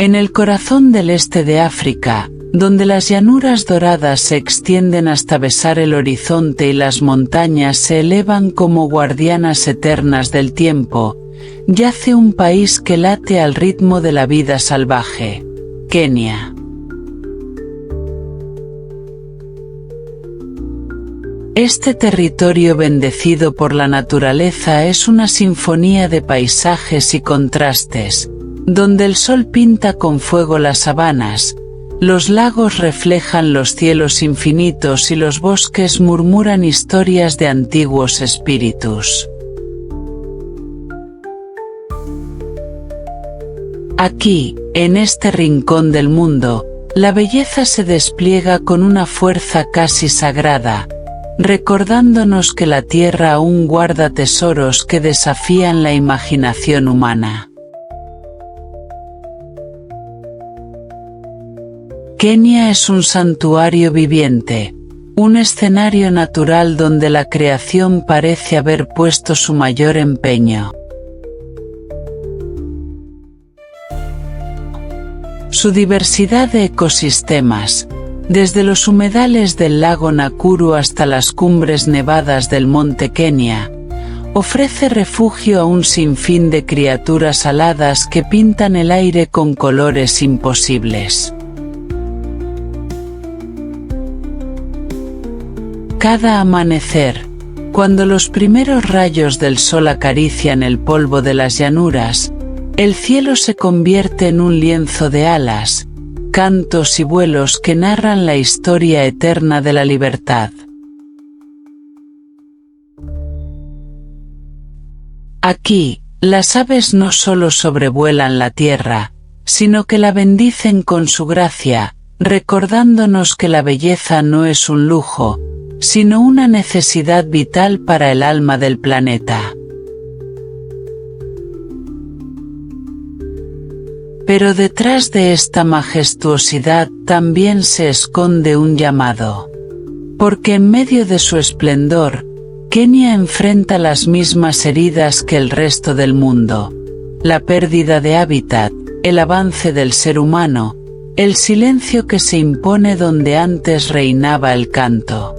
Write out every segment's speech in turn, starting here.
En el corazón del este de África, donde las llanuras doradas se extienden hasta besar el horizonte y las montañas se elevan como guardianas eternas del tiempo, yace un país que late al ritmo de la vida salvaje: Kenia. Este territorio bendecido por la naturaleza es una sinfonía de paisajes y contrastes, donde el sol pinta con fuego las sabanas, los lagos reflejan los cielos infinitos y los bosques murmuran historias de antiguos espíritus. Aquí, en este rincón del mundo, la belleza se despliega con una fuerza casi sagrada, recordándonos que la tierra aún guarda tesoros que desafían la imaginación humana. Kenia es un santuario viviente, un escenario natural donde la creación parece haber puesto su mayor empeño. Su diversidad de ecosistemas, desde los humedales del lago Nakuru hasta las cumbres nevadas del monte Kenia, ofrece refugio a un sinfín de criaturas aladas que pintan el aire con colores imposibles. Cada amanecer, cuando los primeros rayos del sol acarician el polvo de las llanuras, el cielo se convierte en un lienzo de alas, cantos y vuelos que narran la historia eterna de la libertad. Aquí, las aves no solo sobrevuelan la tierra, sino que la bendicen con su gracia, recordándonos que la belleza no es un lujo, sino una necesidad vital para el alma del planeta. Pero detrás de esta majestuosidad también se esconde un llamado. Porque en medio de su esplendor, Kenia enfrenta las mismas heridas que el resto del mundo: la pérdida de hábitat, el avance del ser humano, el silencio que se impone donde antes reinaba el canto.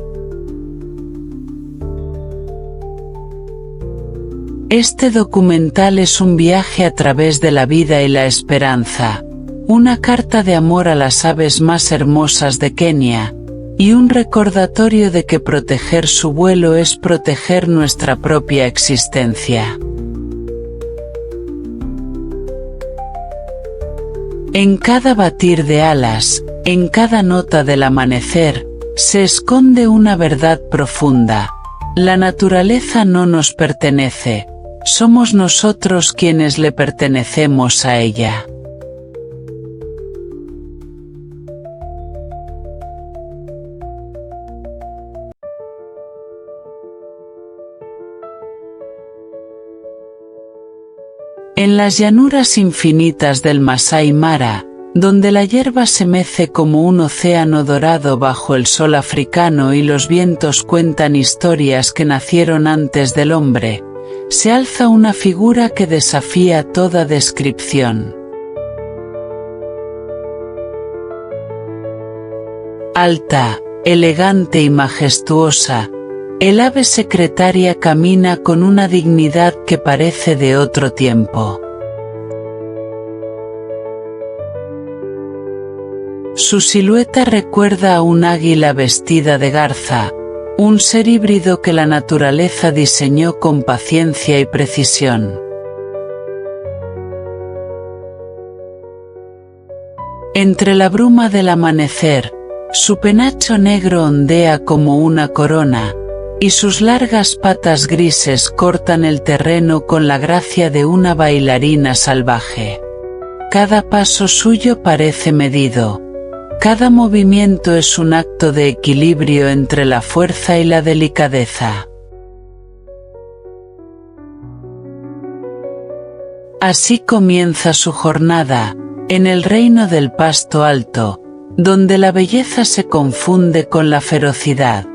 Este documental es un viaje a través de la vida y la esperanza, una carta de amor a las aves más hermosas de Kenia, y un recordatorio de que proteger su vuelo es proteger nuestra propia existencia. En cada batir de alas, en cada nota del amanecer, se esconde una verdad profunda: la naturaleza no nos pertenece. Somos nosotros quienes le pertenecemos a ella. En las llanuras infinitas del Masai Mara, donde la hierba se mece como un océano dorado bajo el sol africano y los vientos cuentan historias que nacieron antes del hombre, se alza una figura que desafía toda descripción. Alta, elegante y majestuosa, el ave secretaria camina con una dignidad que parece de otro tiempo. Su silueta recuerda a un águila vestida de garza, un ser híbrido que la naturaleza diseñó con paciencia y precisión. Entre la bruma del amanecer, su penacho negro ondea como una corona, y sus largas patas grises cortan el terreno con la gracia de una bailarina salvaje. Cada paso suyo parece medido. Cada movimiento es un acto de equilibrio entre la fuerza y la delicadeza. Así comienza su jornada, en el reino del pasto alto, donde la belleza se confunde con la ferocidad.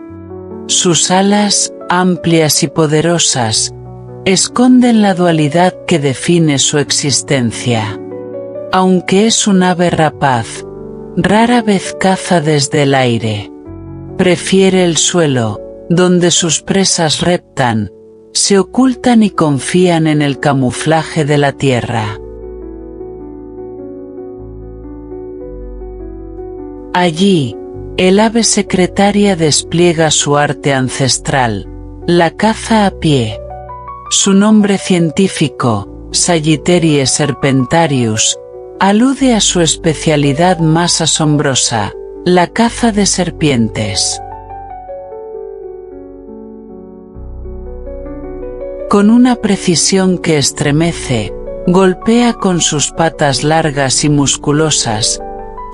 Sus alas, amplias y poderosas, esconden la dualidad que define su existencia. Aunque es un ave rapaz, rara vez caza desde el aire. Prefiere el suelo, donde sus presas reptan, se ocultan y confían en el camuflaje de la tierra. Allí, el ave secretaria despliega su arte ancestral, la caza a pie. Su nombre científico, Sagittaria serpentarius, alude a su especialidad más asombrosa, la caza de serpientes. Con una precisión que estremece, golpea con sus patas largas y musculosas,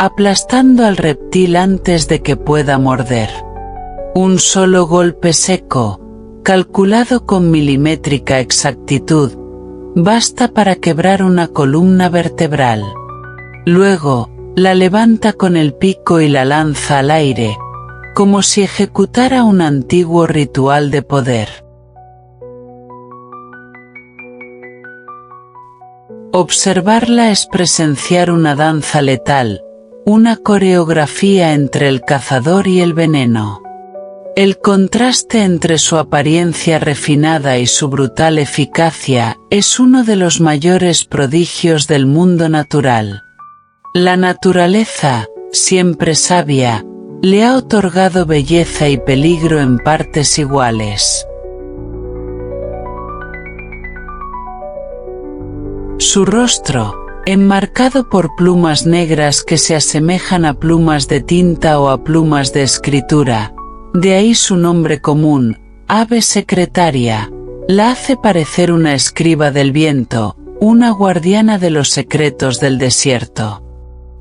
aplastando al reptil antes de que pueda morder. Un solo golpe seco, calculado con milimétrica exactitud, basta para quebrar una columna vertebral. Luego, la levanta con el pico y la lanza al aire, como si ejecutara un antiguo ritual de poder. Observarla es presenciar una danza letal, una coreografía entre el cazador y el veneno. El contraste entre su apariencia refinada y su brutal eficacia es uno de los mayores prodigios del mundo natural. La naturaleza, siempre sabia, le ha otorgado belleza y peligro en partes iguales. Su rostro, enmarcado por plumas negras que se asemejan a plumas de tinta o a plumas de escritura, de ahí su nombre común, ave secretaria, la hace parecer una escriba del viento, una guardiana de los secretos del desierto.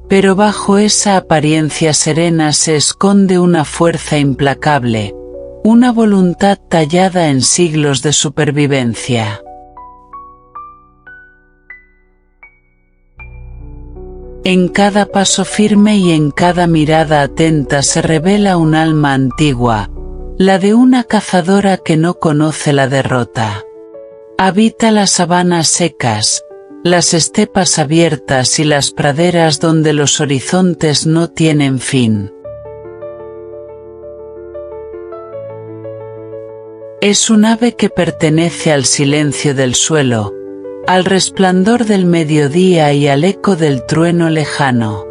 Pero bajo esa apariencia serena se esconde una fuerza implacable, una voluntad tallada en siglos de supervivencia. En cada paso firme y en cada mirada atenta se revela un alma antigua, la de una cazadora que no conoce la derrota. Habita las sabanas secas, las estepas abiertas y las praderas donde los horizontes no tienen fin. Es un ave que pertenece al silencio del suelo, al resplandor del mediodía y al eco del trueno lejano.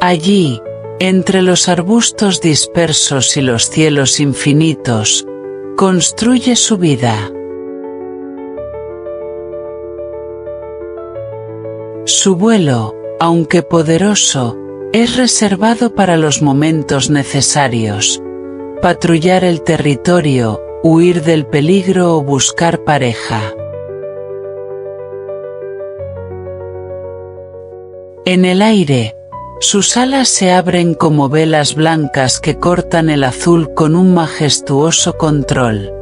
Allí, entre los arbustos dispersos y los cielos infinitos, construye su vida. Su vuelo, aunque poderoso, es reservado para los momentos necesarios: patrullar el territorio, huir del peligro o buscar pareja. En el aire, sus alas se abren como velas blancas que cortan el azul con un majestuoso control.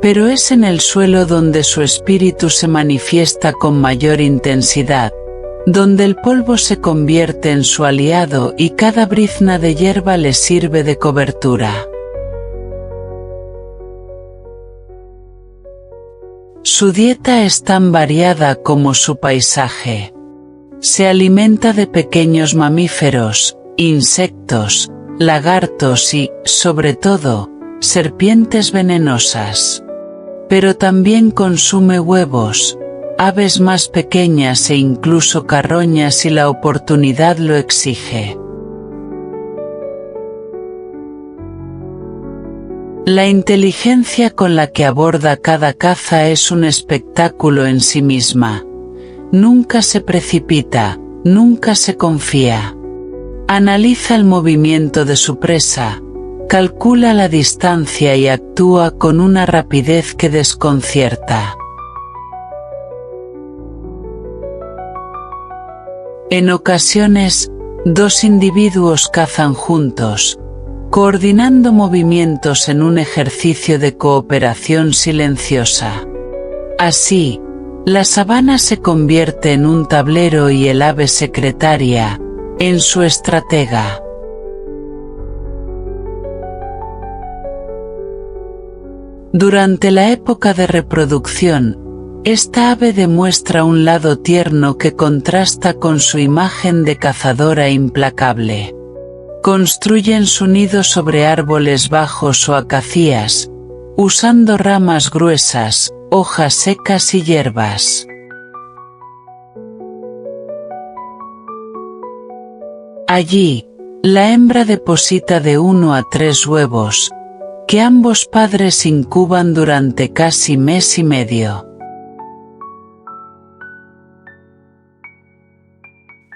Pero es en el suelo donde su espíritu se manifiesta con mayor intensidad, donde el polvo se convierte en su aliado y cada brizna de hierba le sirve de cobertura. Su dieta es tan variada como su paisaje. Se alimenta de pequeños mamíferos, insectos, lagartos y, sobre todo, serpientes venenosas. Pero también consume huevos, aves más pequeñas e incluso carroñas si la oportunidad lo exige. La inteligencia con la que aborda cada caza es un espectáculo en sí misma. Nunca se precipita, nunca se confía. Analiza el movimiento de su presa, calcula la distancia y actúa con una rapidez que desconcierta. En ocasiones, dos individuos cazan juntos, coordinando movimientos en un ejercicio de cooperación silenciosa. Así, la sabana se convierte en un tablero y el ave secretaria, en su estratega. Durante la época de reproducción, Esta ave demuestra un lado tierno que contrasta con su imagen de cazadora implacable. Construyen su nido sobre árboles bajos o acacias, usando ramas gruesas, hojas secas y hierbas. Allí, la hembra deposita de 1 a 3 huevos, que ambos padres incuban durante casi mes y medio.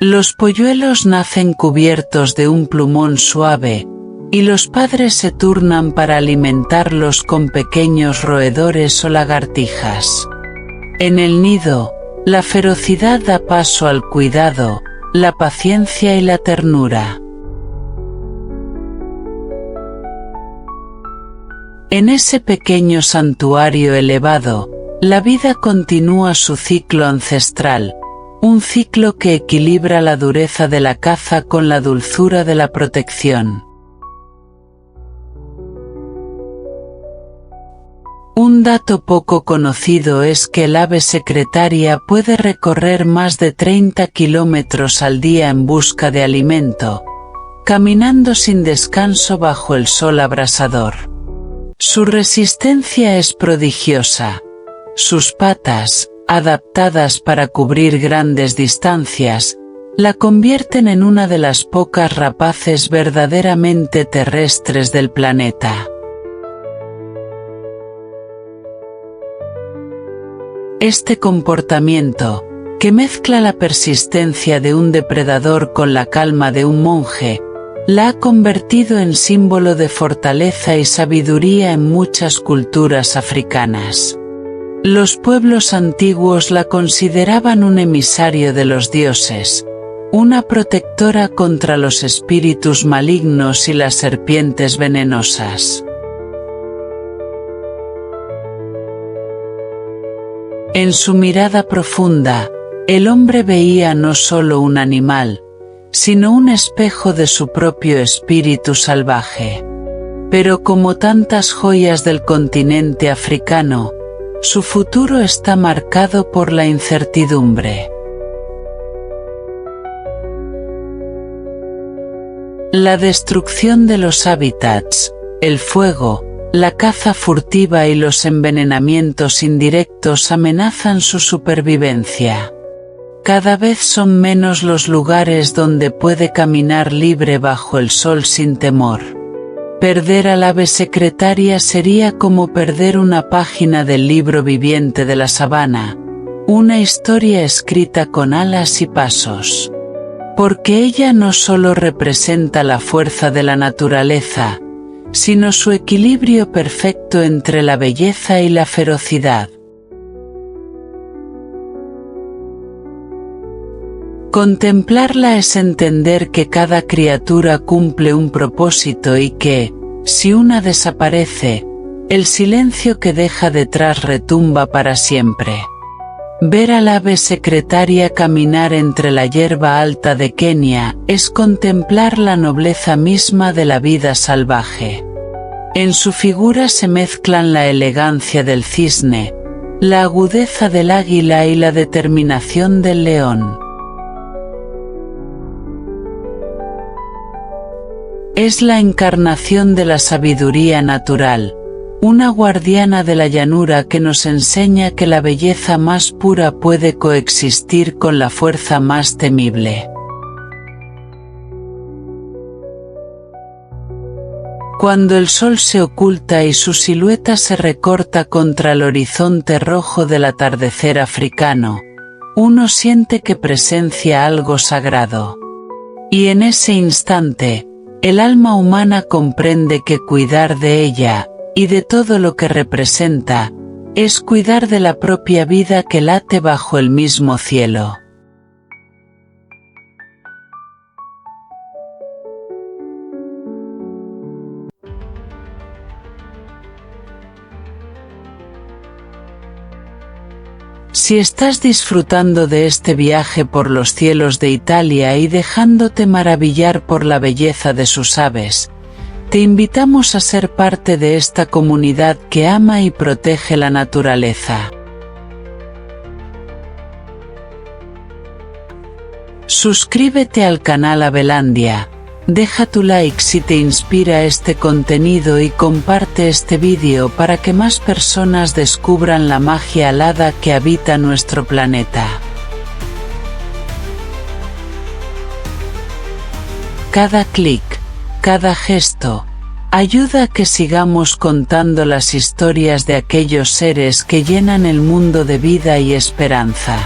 Los polluelos nacen cubiertos de un plumón suave, y los padres se turnan para alimentarlos con pequeños roedores o lagartijas. En el nido, la ferocidad da paso al cuidado, la paciencia y la ternura. En ese pequeño santuario elevado, la vida continúa su ciclo ancestral, un ciclo que equilibra la dureza de la caza con la dulzura de la protección. Un dato poco conocido es que el ave secretaria puede recorrer más de 30 kilómetros al día en busca de alimento, caminando sin descanso bajo el sol abrasador. Su resistencia es prodigiosa. Sus patas, adaptadas para cubrir grandes distancias, la convierten en una de las pocas rapaces verdaderamente terrestres del planeta. Este comportamiento, que mezcla la persistencia de un depredador con la calma de un monje, la ha convertido en símbolo de fortaleza y sabiduría en muchas culturas africanas. Los pueblos antiguos la consideraban un emisario de los dioses, una protectora contra los espíritus malignos y las serpientes venenosas. En su mirada profunda, el hombre veía no solo un animal, sino un espejo de su propio espíritu salvaje. Pero como tantas joyas del continente africano, su futuro está marcado por la incertidumbre. La destrucción de los hábitats, el fuego, la caza furtiva y los envenenamientos indirectos amenazan su supervivencia. Cada vez son menos los lugares donde puede caminar libre bajo el sol sin temor. Perder al ave secretaria sería como perder una página del libro viviente de la sabana, una historia escrita con alas y pasos. Porque ella no solo representa la fuerza de la naturaleza, sino su equilibrio perfecto entre la belleza y la ferocidad. Contemplarla es entender que cada criatura cumple un propósito y que, si una desaparece, el silencio que deja detrás retumba para siempre. Ver al ave secretaria caminar entre la hierba alta de Kenia es contemplar la nobleza misma de la vida salvaje. En su figura se mezclan la elegancia del cisne, la agudeza del águila y la determinación del león. Es la encarnación de la sabiduría natural, una guardiana de la llanura que nos enseña que la belleza más pura puede coexistir con la fuerza más temible. Cuando el sol se oculta y su silueta se recorta contra el horizonte rojo del atardecer africano, uno siente que presencia algo sagrado. Y en ese instante, el alma humana comprende que cuidar de ella, y de todo lo que representa, es cuidar de la propia vida que late bajo el mismo cielo. Si estás disfrutando de este viaje por los cielos de Italia y dejándote maravillar por la belleza de sus aves, te invitamos a ser parte de esta comunidad que ama y protege la naturaleza. Suscríbete al canal Avelandia, deja tu like si te inspira este contenido y comparte este vídeo para que más personas descubran la magia alada que habita nuestro planeta. Cada clic, cada gesto, ayuda a que sigamos contando las historias de aquellos seres que llenan el mundo de vida y esperanza.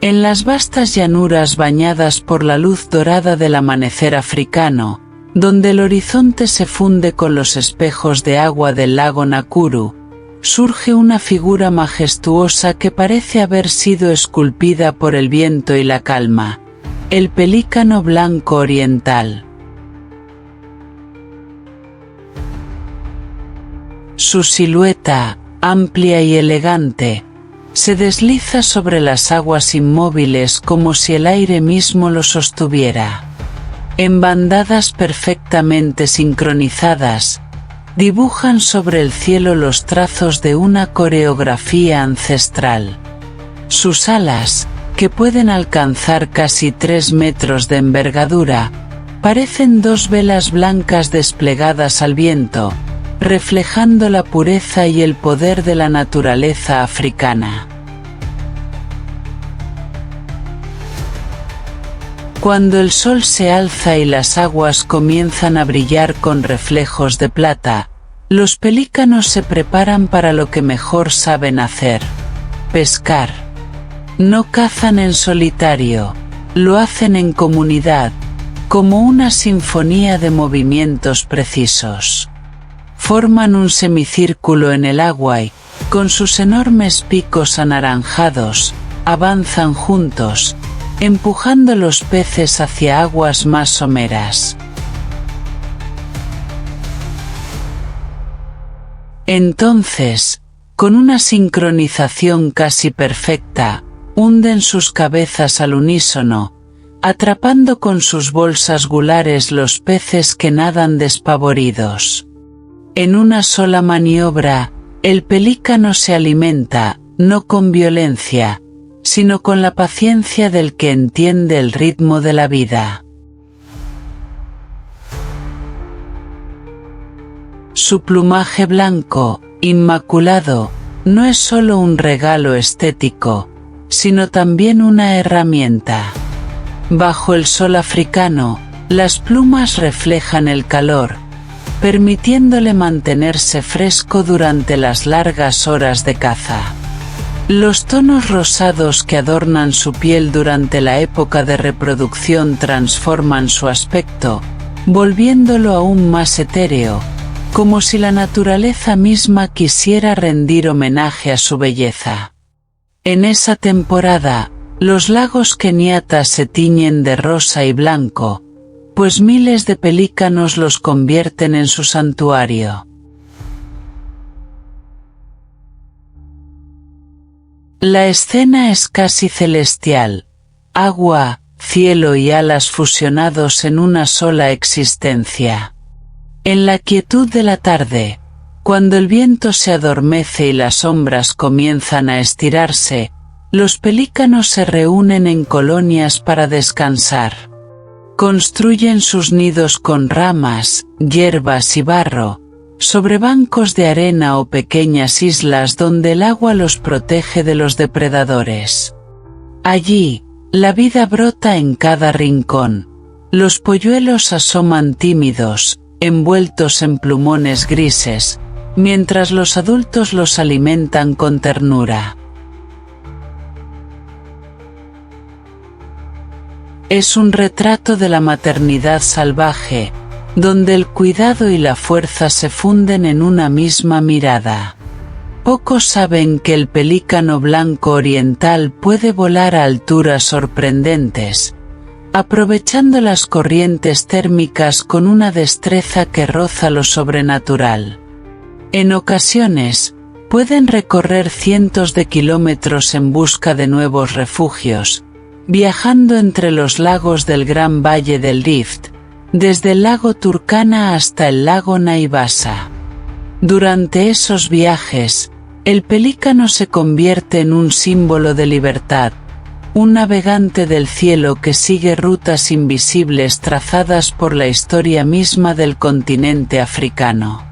En las vastas llanuras bañadas por la luz dorada del amanecer africano, donde el horizonte se funde con los espejos de agua del lago Nakuru, surge una figura majestuosa que parece haber sido esculpida por el viento y la calma: el pelícano blanco oriental. Su silueta, amplia y elegante, se desliza sobre las aguas inmóviles como si el aire mismo lo sostuviera. En bandadas perfectamente sincronizadas, dibujan sobre el cielo los trazos de una coreografía ancestral. Sus alas, que pueden alcanzar casi 3 metros de envergadura, parecen 2 velas blancas desplegadas al viento, reflejando la pureza y el poder de la naturaleza africana. Cuando el sol se alza y las aguas comienzan a brillar con reflejos de plata, los pelícanos se preparan para lo que mejor saben hacer: pescar. No cazan en solitario, lo hacen en comunidad, como una sinfonía de movimientos precisos. Forman un semicírculo en el agua y, con sus enormes picos anaranjados, avanzan juntos, empujando los peces hacia aguas más someras. Entonces, con una sincronización casi perfecta, hunden sus cabezas al unísono, atrapando con sus bolsas gulares los peces que nadan despavoridos. En una sola maniobra, el pelícano se alimenta, no con violencia, sino con la paciencia del que entiende el ritmo de la vida. Su plumaje blanco, inmaculado, no es solo un regalo estético, sino también una herramienta. Bajo el sol africano, las plumas reflejan el calor, permitiéndole mantenerse fresco durante las largas horas de caza. Los tonos rosados que adornan su piel durante la época de reproducción transforman su aspecto, volviéndolo aún más etéreo, como si la naturaleza misma quisiera rendir homenaje a su belleza. En esa temporada, los lagos keniatas se tiñen de rosa y blanco, pues miles de pelícanos los convierten en su santuario. La escena es casi celestial: agua, cielo y alas fusionados en una sola existencia. En la quietud de la tarde, cuando el viento se adormece y las sombras comienzan a estirarse, los pelícanos se reúnen en colonias para descansar. Construyen sus nidos con ramas, hierbas y barro, sobre bancos de arena o pequeñas islas donde el agua los protege de los depredadores. Allí, la vida brota en cada rincón. Los polluelos asoman tímidos, envueltos en plumones grises, mientras los adultos los alimentan con ternura. Es un retrato de la maternidad salvaje, donde el cuidado y la fuerza se funden en una misma mirada. Pocos saben que el pelícano blanco oriental puede volar a alturas sorprendentes, aprovechando las corrientes térmicas con una destreza que roza lo sobrenatural. En ocasiones, pueden recorrer cientos de kilómetros en busca de nuevos refugios, viajando entre los lagos del Gran Valle del Rift, desde el lago Turkana hasta el lago Naivasa. Durante esos viajes, el pelícano se convierte en un símbolo de libertad, un navegante del cielo que sigue rutas invisibles trazadas por la historia misma del continente africano.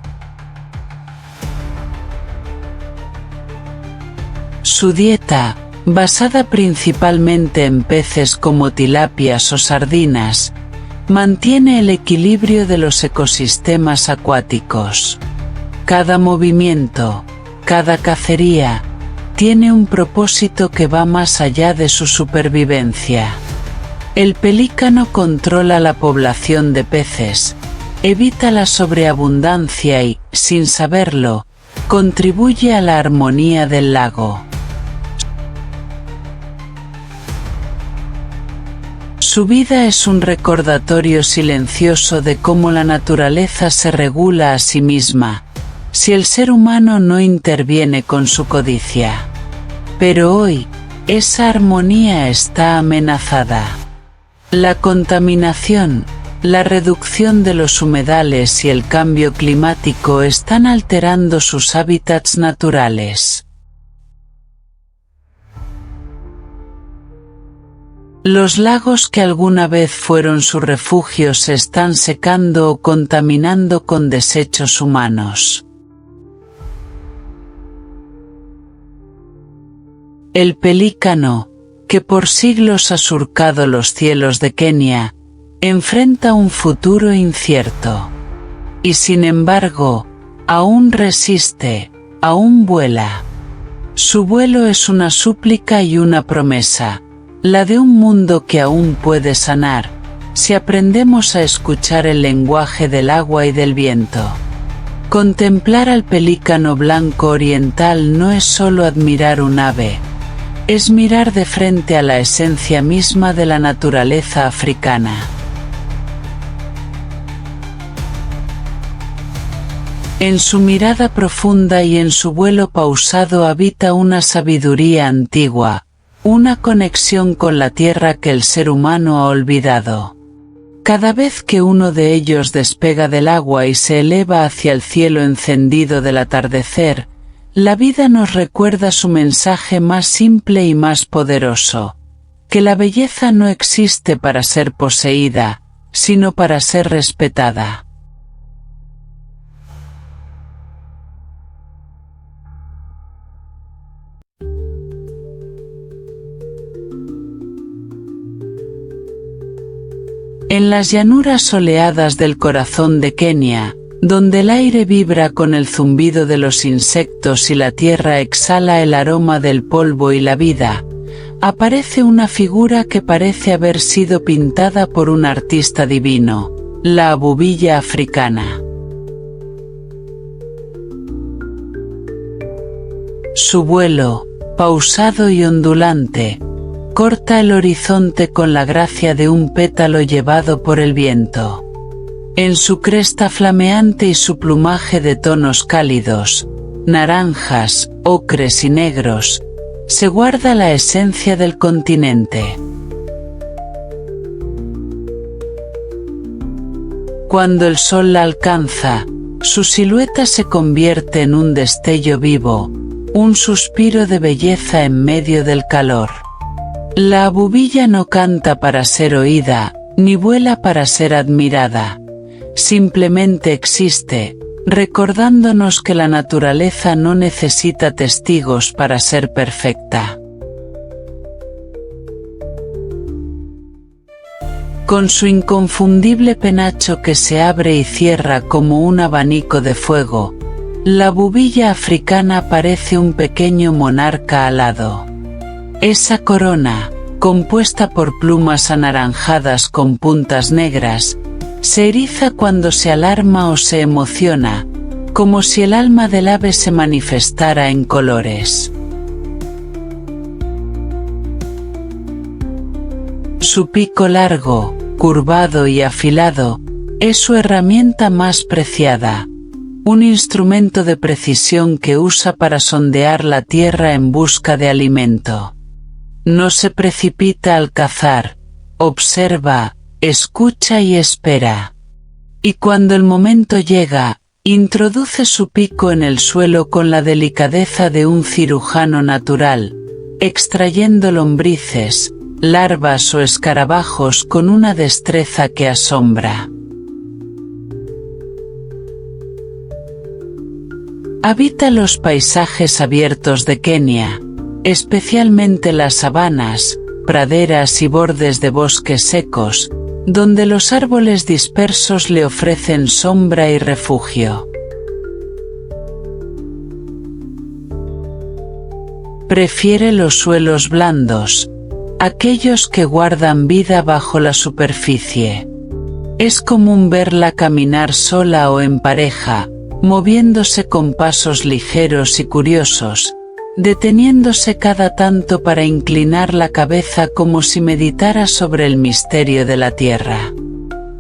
Su dieta, basada principalmente en peces como tilapias o sardinas, mantiene el equilibrio de los ecosistemas acuáticos. Cada movimiento, cada cacería, tiene un propósito que va más allá de su supervivencia. El pelícano controla la población de peces, evita la sobreabundancia y, sin saberlo, contribuye a la armonía del lago. Su vida es un recordatorio silencioso de cómo la naturaleza se regula a sí misma, si el ser humano no interviene con su codicia. Pero hoy, esa armonía está amenazada. La contaminación, la reducción de los humedales y el cambio climático están alterando sus hábitats naturales. Los lagos que alguna vez fueron su refugio se están secando o contaminando con desechos humanos. El pelícano, que por siglos ha surcado los cielos de Kenia, enfrenta un futuro incierto. Y sin embargo, aún resiste, aún vuela. Su vuelo es una súplica y una promesa, la de un mundo que aún puede sanar, si aprendemos a escuchar el lenguaje del agua y del viento. Contemplar al pelícano blanco oriental no es solo admirar un ave, es mirar de frente a la esencia misma de la naturaleza africana. En su mirada profunda y en su vuelo pausado habita una sabiduría antigua, una conexión con la tierra que el ser humano ha olvidado. Cada vez que uno de ellos despega del agua y se eleva hacia el cielo encendido del atardecer, la vida nos recuerda su mensaje más simple y más poderoso, que la belleza no existe para ser poseída, sino para ser respetada. En las llanuras soleadas del corazón de Kenia, donde el aire vibra con el zumbido de los insectos y la tierra exhala el aroma del polvo y la vida, aparece una figura que parece haber sido pintada por un artista divino, la abubilla africana. Su vuelo, pausado y ondulante, corta el horizonte con la gracia de un pétalo llevado por el viento. En su cresta flameante y su plumaje de tonos cálidos, naranjas, ocres y negros, se guarda la esencia del continente. Cuando el sol la alcanza, su silueta se convierte en un destello vivo, un suspiro de belleza en medio del calor. La abubilla no canta para ser oída, ni vuela para ser admirada. Simplemente existe, recordándonos que la naturaleza no necesita testigos para ser perfecta. Con su inconfundible penacho que se abre y cierra como un abanico de fuego, la abubilla africana parece un pequeño monarca alado. Esa corona, compuesta por plumas anaranjadas con puntas negras, se eriza cuando se alarma o se emociona, como si el alma del ave se manifestara en colores. Su pico largo, curvado y afilado, es su herramienta más preciada, un instrumento de precisión que usa para sondear la tierra en busca de alimento. No se precipita al cazar, observa, escucha y espera. Y cuando el momento llega, introduce su pico en el suelo con la delicadeza de un cirujano natural, extrayendo lombrices, larvas o escarabajos con una destreza que asombra. Habita los paisajes abiertos de Kenia, especialmente las sabanas, praderas y bordes de bosques secos, donde los árboles dispersos le ofrecen sombra y refugio. Prefiere los suelos blandos, aquellos que guardan vida bajo la superficie. Es común verla caminar sola o en pareja, moviéndose con pasos ligeros y curiosos, deteniéndose cada tanto para inclinar la cabeza como si meditara sobre el misterio de la tierra.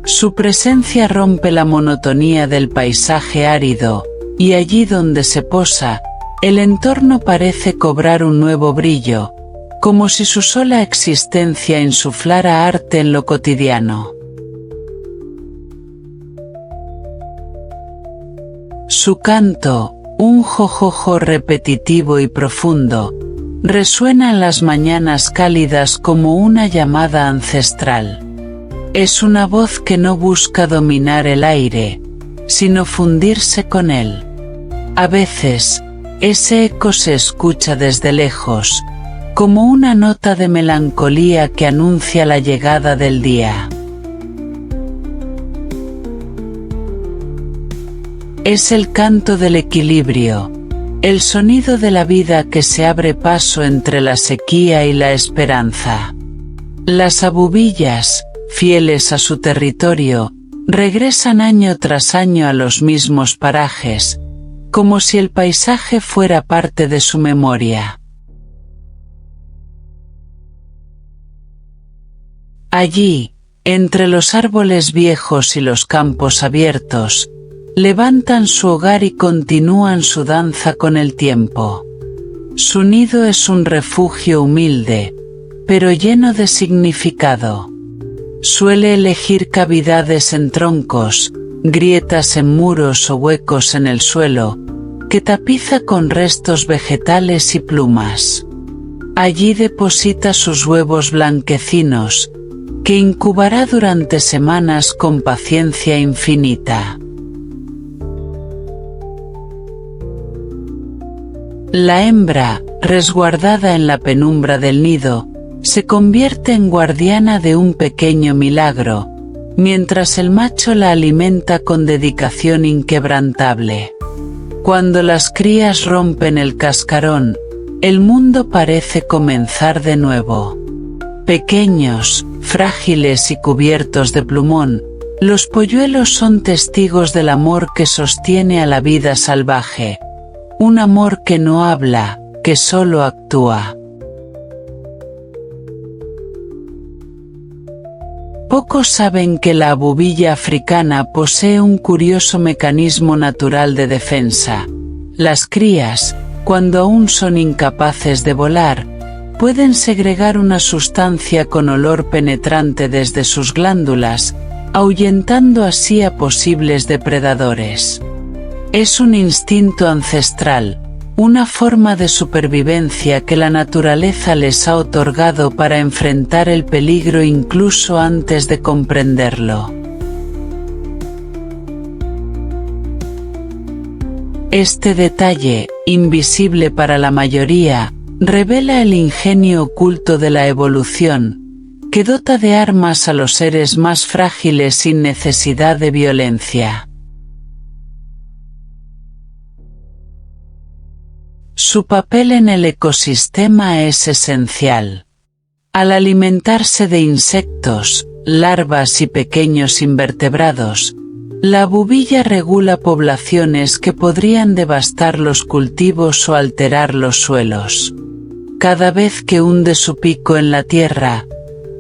Su presencia rompe la monotonía del paisaje árido, y allí donde se posa, el entorno parece cobrar un nuevo brillo, como si su sola existencia insuflara arte en lo cotidiano. Su canto, un jojojo repetitivo y profundo, resuena en las mañanas cálidas como una llamada ancestral. Es una voz que no busca dominar el aire, sino fundirse con él. A veces, ese eco se escucha desde lejos, como una nota de melancolía que anuncia la llegada del día. Es el canto del equilibrio, el sonido de la vida que se abre paso entre la sequía y la esperanza. Las abubillas, fieles a su territorio, regresan año tras año a los mismos parajes, como si el paisaje fuera parte de su memoria. Allí, entre los árboles viejos y los campos abiertos, levantan su hogar y continúan su danza con el tiempo. Su nido es un refugio humilde, pero lleno de significado. Suele elegir cavidades en troncos, grietas en muros o huecos en el suelo, que tapiza con restos vegetales y plumas. Allí deposita sus huevos blanquecinos, que incubará durante semanas con paciencia infinita. La hembra, resguardada en la penumbra del nido, se convierte en guardiana de un pequeño milagro, mientras el macho la alimenta con dedicación inquebrantable. Cuando las crías rompen el cascarón, el mundo parece comenzar de nuevo. Pequeños, frágiles y cubiertos de plumón, los polluelos son testigos del amor que sostiene a la vida salvaje. Un amor que no habla, que solo actúa. Pocos saben que la abubilla africana posee un curioso mecanismo natural de defensa. Las crías, cuando aún son incapaces de volar, pueden segregar una sustancia con olor penetrante desde sus glándulas, ahuyentando así a posibles depredadores. Es un instinto ancestral, una forma de supervivencia que la naturaleza les ha otorgado para enfrentar el peligro incluso antes de comprenderlo. Este detalle, invisible para la mayoría, revela el ingenio oculto de la evolución, que dota de armas a los seres más frágiles sin necesidad de violencia. Su papel en el ecosistema es esencial. Al alimentarse de insectos, larvas y pequeños invertebrados, la abubilla regula poblaciones que podrían devastar los cultivos o alterar los suelos. Cada vez que hunde su pico en la tierra,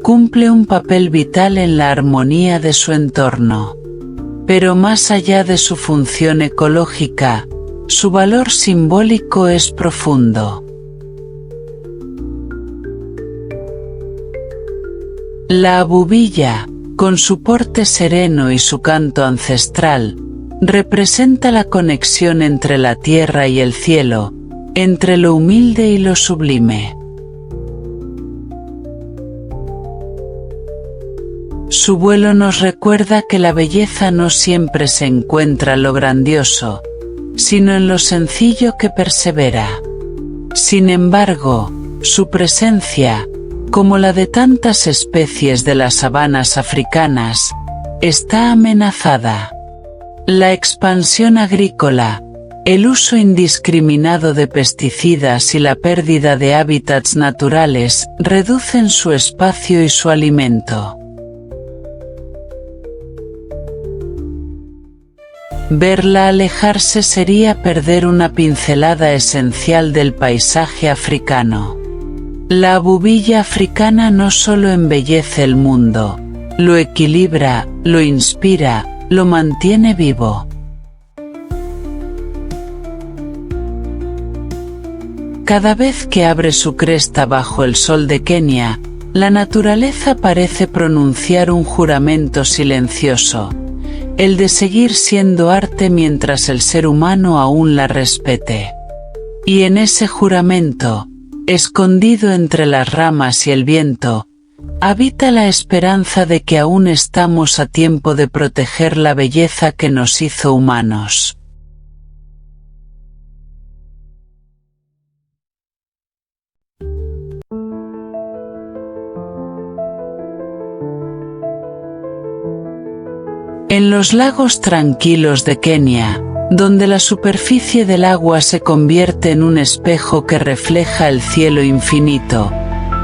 cumple un papel vital en la armonía de su entorno. Pero más allá de su función ecológica, su valor simbólico es profundo. La abubilla, con su porte sereno y su canto ancestral, representa la conexión entre la tierra y el cielo, entre lo humilde y lo sublime. Su vuelo nos recuerda que la belleza no siempre se encuentra en lo grandioso, sino en lo sencillo que persevera. Sin embargo, su presencia, como la de tantas especies de las sabanas africanas, está amenazada. La expansión agrícola, el uso indiscriminado de pesticidas y la pérdida de hábitats naturales reducen su espacio y su alimento. Verla alejarse sería perder una pincelada esencial del paisaje africano. La abubilla africana no solo embellece el mundo, lo equilibra, lo inspira, lo mantiene vivo. Cada vez que abre su cresta bajo el sol de Kenia, la naturaleza parece pronunciar un juramento silencioso, el de seguir siendo arte mientras el ser humano aún la respete. Y en ese juramento, escondido entre las ramas y el viento, habita la esperanza de que aún estamos a tiempo de proteger la belleza que nos hizo humanos. En los lagos tranquilos de Kenia, donde la superficie del agua se convierte en un espejo que refleja el cielo infinito,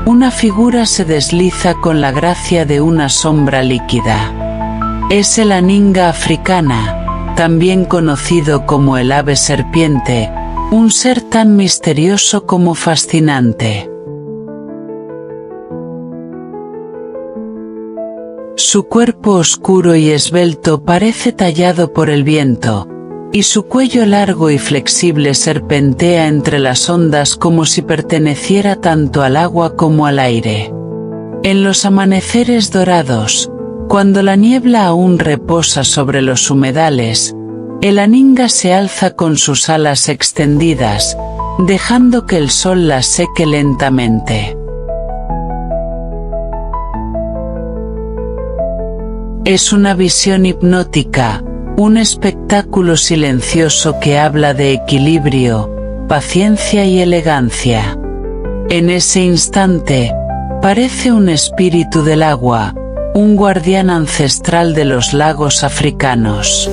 una figura se desliza con la gracia de una sombra líquida. Es el aninga africana, también conocido como el ave serpiente, un ser tan misterioso como fascinante. Su cuerpo oscuro y esbelto parece tallado por el viento, y su cuello largo y flexible serpentea entre las ondas como si perteneciera tanto al agua como al aire. En los amaneceres dorados, cuando la niebla aún reposa sobre los humedales, el aninga se alza con sus alas extendidas, dejando que el sol las seque lentamente. Es una visión hipnótica, un espectáculo silencioso que habla de equilibrio, paciencia y elegancia. En ese instante, parece un espíritu del agua, un guardián ancestral de los lagos africanos.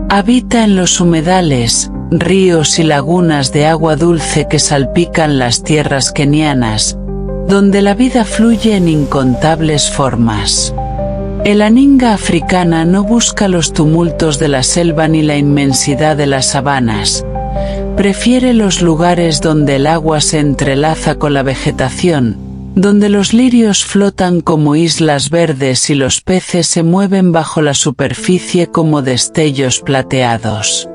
Habita en los humedales, ríos y lagunas de agua dulce que salpican las tierras kenianas, donde la vida fluye en incontables formas. El aninga africana no busca los tumultos de la selva ni la inmensidad de las sabanas. Prefiere los lugares donde el agua se entrelaza con la vegetación, donde los lirios flotan como islas verdes y los peces se mueven bajo la superficie como destellos plateados.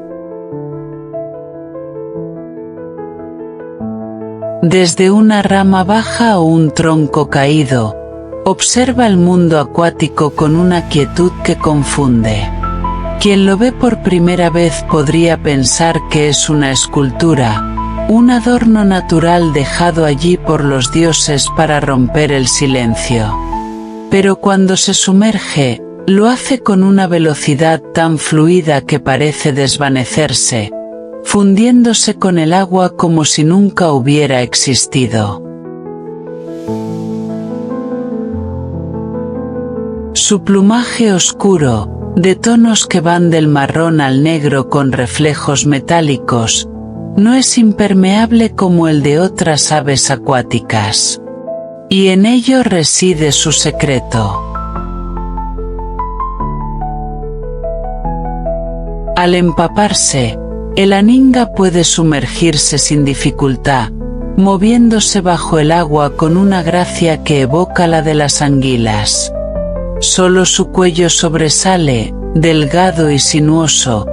Desde una rama baja o un tronco caído, observa el mundo acuático con una quietud que confunde. Quien lo ve por primera vez podría pensar que es una escultura, un adorno natural dejado allí por los dioses para romper el silencio. Pero cuando se sumerge, lo hace con una velocidad tan fluida que parece desvanecerse, fundiéndose con el agua como si nunca hubiera existido. Su plumaje oscuro, de tonos que van del marrón al negro con reflejos metálicos, no es impermeable como el de otras aves acuáticas. Y en ello reside su secreto. Al empaparse, el aninga puede sumergirse sin dificultad, moviéndose bajo el agua con una gracia que evoca la de las anguilas. Solo su cuello sobresale, delgado y sinuoso,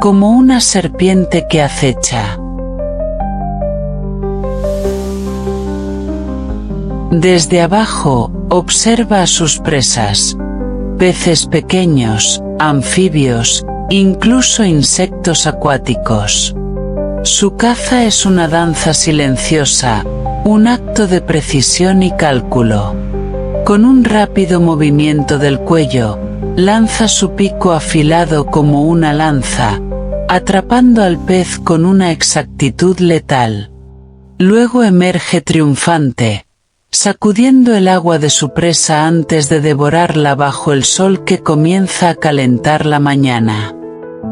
como una serpiente que acecha. Desde abajo, observa a sus presas. Peces pequeños, anfibios, incluso insectos acuáticos. Su caza es una danza silenciosa, un acto de precisión y cálculo. Con un rápido movimiento del cuello, lanza su pico afilado como una lanza, atrapando al pez con una exactitud letal. Luego emerge triunfante, sacudiendo el agua de su presa antes de devorarla bajo el sol que comienza a calentar la mañana.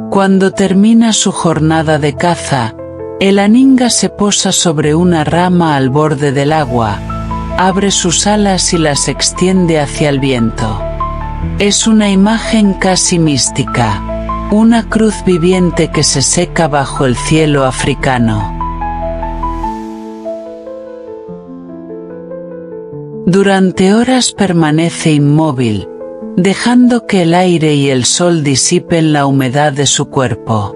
Cuando termina su jornada de caza, el aninga se posa sobre una rama al borde del agua, abre sus alas y las extiende hacia el viento. Es una imagen casi mística, una cruz viviente que se seca bajo el cielo africano. Durante horas permanece inmóvil, dejando que el aire y el sol disipen la humedad de su cuerpo.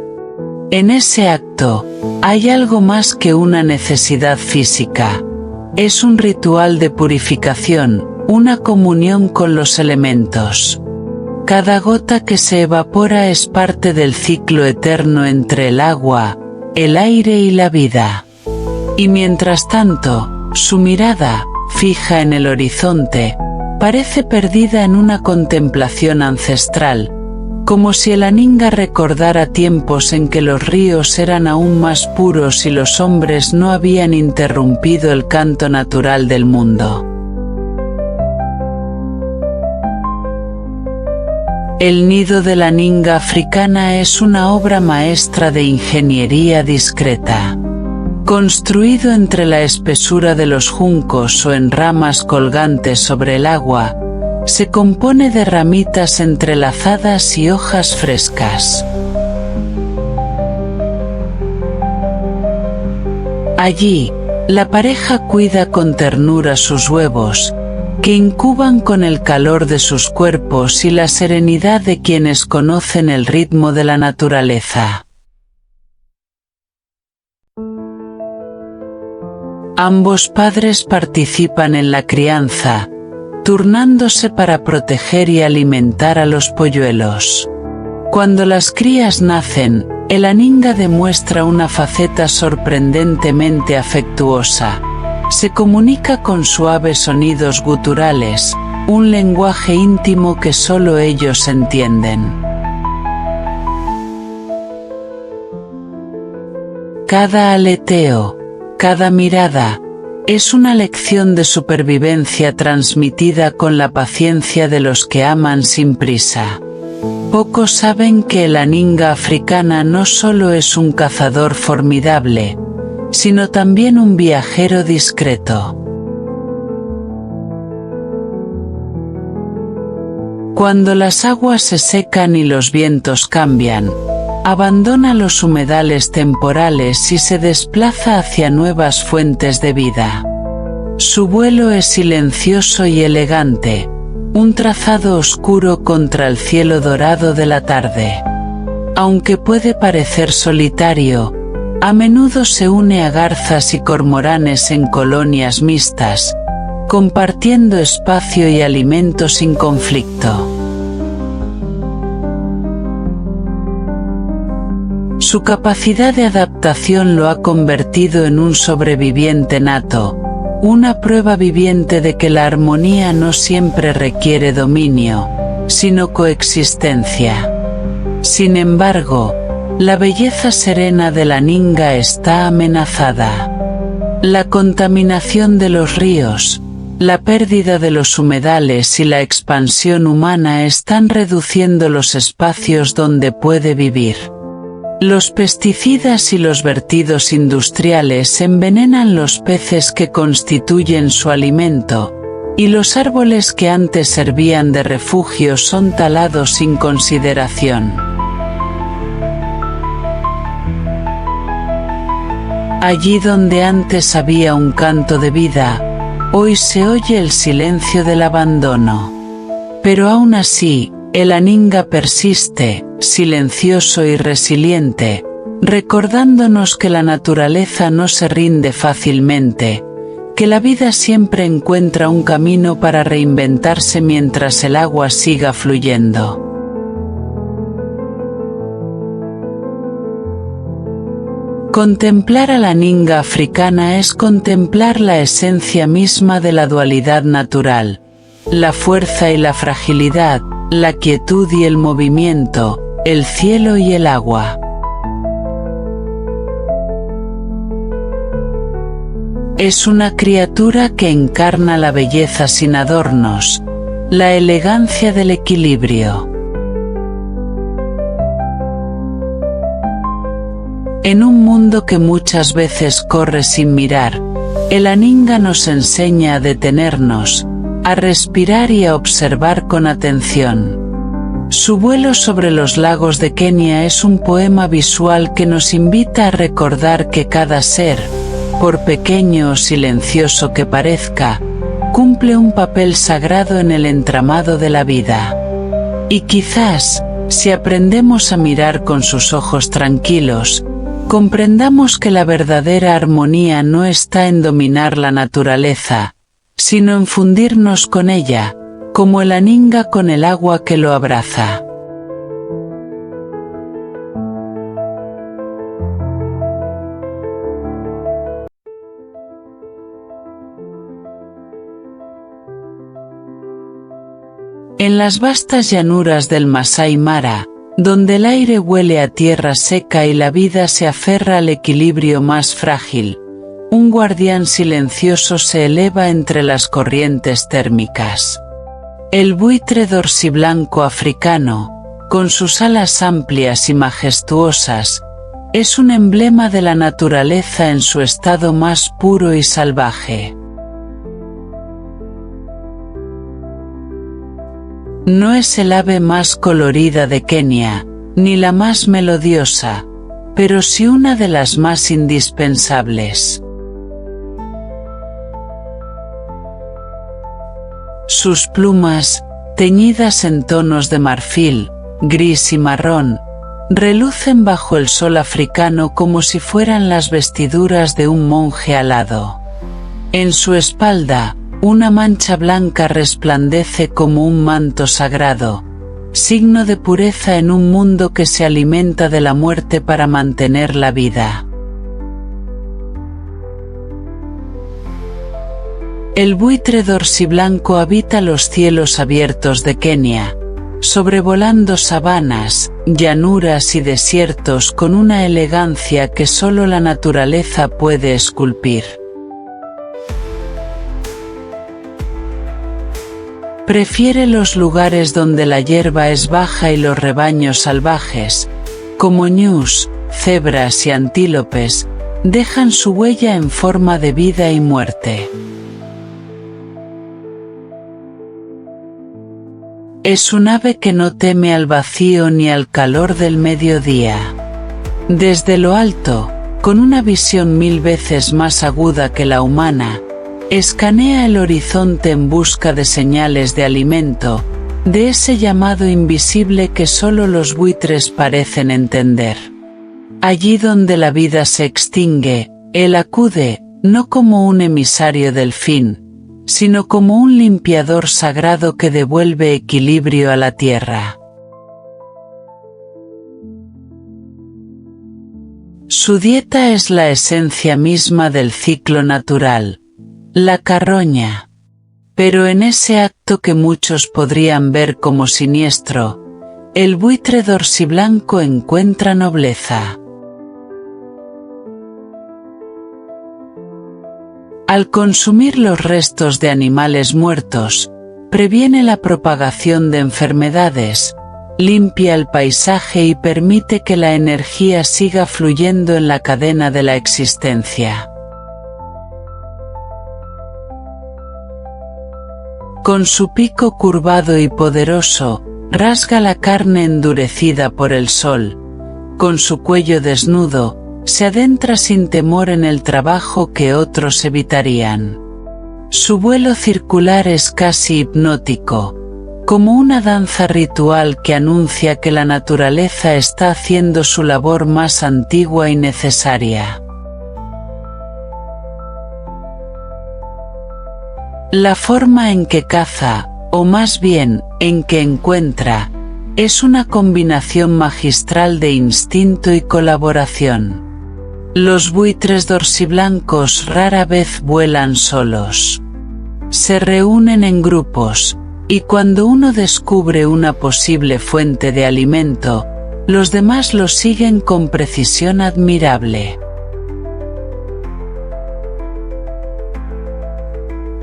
En ese acto, hay algo más que una necesidad física. Es un ritual de purificación, una comunión con los elementos. Cada gota que se evapora es parte del ciclo eterno entre el agua, el aire y la vida. Y mientras tanto, su mirada, fija en el horizonte, parece perdida en una contemplación ancestral, como si el aninga recordara tiempos en que los ríos eran aún más puros y los hombres no habían interrumpido el canto natural del mundo. El nido de la aninga africana es una obra maestra de ingeniería discreta. Construido entre la espesura de los juncos o en ramas colgantes sobre el agua, se compone de ramitas entrelazadas y hojas frescas. Allí, la pareja cuida con ternura sus huevos, que incuban con el calor de sus cuerpos y la serenidad de quienes conocen el ritmo de la naturaleza. Ambos padres participan en la crianza, turnándose para proteger y alimentar a los polluelos. Cuando las crías nacen, el aninga demuestra una faceta sorprendentemente afectuosa. Se comunica con suaves sonidos guturales, un lenguaje íntimo que solo ellos entienden. Cada aleteo, cada mirada, es una lección de supervivencia transmitida con la paciencia de los que aman sin prisa. Pocos saben que el aninga africana no solo es un cazador formidable, sino también un viajero discreto. Cuando las aguas se secan y los vientos cambian, abandona los humedales temporales y se desplaza hacia nuevas fuentes de vida. Su vuelo es silencioso y elegante, un trazado oscuro contra el cielo dorado de la tarde. Aunque puede parecer solitario, a menudo se une a garzas y cormoranes en colonias mixtas, compartiendo espacio y alimento sin conflicto. Su capacidad de adaptación lo ha convertido en un sobreviviente nato, una prueba viviente de que la armonía no siempre requiere dominio, sino coexistencia. Sin embargo, la belleza serena de la aninga está amenazada. La contaminación de los ríos, la pérdida de los humedales y la expansión humana están reduciendo los espacios donde puede vivir. Los pesticidas y los vertidos industriales envenenan los peces que constituyen su alimento, y los árboles que antes servían de refugio son talados sin consideración. Allí donde antes había un canto de vida, hoy se oye el silencio del abandono. Pero aún así, el aninga persiste, silencioso y resiliente, recordándonos que la naturaleza no se rinde fácilmente, que la vida siempre encuentra un camino para reinventarse mientras el agua siga fluyendo. Contemplar a la ninga africana es contemplar la esencia misma de la dualidad natural, la fuerza y la fragilidad, la quietud y el movimiento, el cielo y el agua. Es una criatura que encarna la belleza sin adornos, la elegancia del equilibrio. En un mundo que muchas veces corre sin mirar, el Aninga nos enseña a detenernos, a respirar y a observar con atención. Su vuelo sobre los lagos de Kenia es un poema visual que nos invita a recordar que cada ser, por pequeño o silencioso que parezca, cumple un papel sagrado en el entramado de la vida. Y quizás, si aprendemos a mirar con sus ojos tranquilos, comprendamos que la verdadera armonía no está en dominar la naturaleza, sino en fundirnos con ella, como el Aninga con el agua que lo abraza. En las vastas llanuras del Masai Mara, donde el aire huele a tierra seca y la vida se aferra al equilibrio más frágil, un guardián silencioso se eleva entre las corrientes térmicas. El buitre dorsiblanco africano, con sus alas amplias y majestuosas, es un emblema de la naturaleza en su estado más puro y salvaje. No es el ave más colorida de Kenia, ni la más melodiosa, pero sí una de las más indispensables. Sus plumas, teñidas en tonos de marfil, gris y marrón, relucen bajo el sol africano como si fueran las vestiduras de un monje alado. En su espalda, una mancha blanca resplandece como un manto sagrado, signo de pureza en un mundo que se alimenta de la muerte para mantener la vida. El buitre dorsiblanco habita los cielos abiertos de Kenia, sobrevolando sabanas, llanuras y desiertos con una elegancia que solo la naturaleza puede esculpir. Prefiere los lugares donde la hierba es baja y los rebaños salvajes, como ñus, cebras y antílopes, dejan su huella en forma de vida y muerte. Es un ave que no teme al vacío ni al calor del mediodía. Desde lo alto, con una visión 1000 veces más aguda que la humana, escanea el horizonte en busca de señales de alimento, de ese llamado invisible que solo los buitres parecen entender. Allí donde la vida se extingue, él acude, no como un emisario del fin, sino como un limpiador sagrado que devuelve equilibrio a la tierra. Su dieta es la esencia misma del ciclo natural, la carroña. Pero en ese acto que muchos podrían ver como siniestro, el buitre dorsiblanco encuentra nobleza. Al consumir los restos de animales muertos, previene la propagación de enfermedades, limpia el paisaje y permite que la energía siga fluyendo en la cadena de la existencia. Con su pico curvado y poderoso, rasga la carne endurecida por el sol. Con su cuello desnudo, se adentra sin temor en el trabajo que otros evitarían. Su vuelo circular es casi hipnótico, como una danza ritual que anuncia que la naturaleza está haciendo su labor más antigua y necesaria. La forma en que caza, o más bien, en que encuentra, es una combinación magistral de instinto y colaboración. Los buitres dorsiblancos rara vez vuelan solos. Se reúnen en grupos, y cuando uno descubre una posible fuente de alimento, los demás lo siguen con precisión admirable.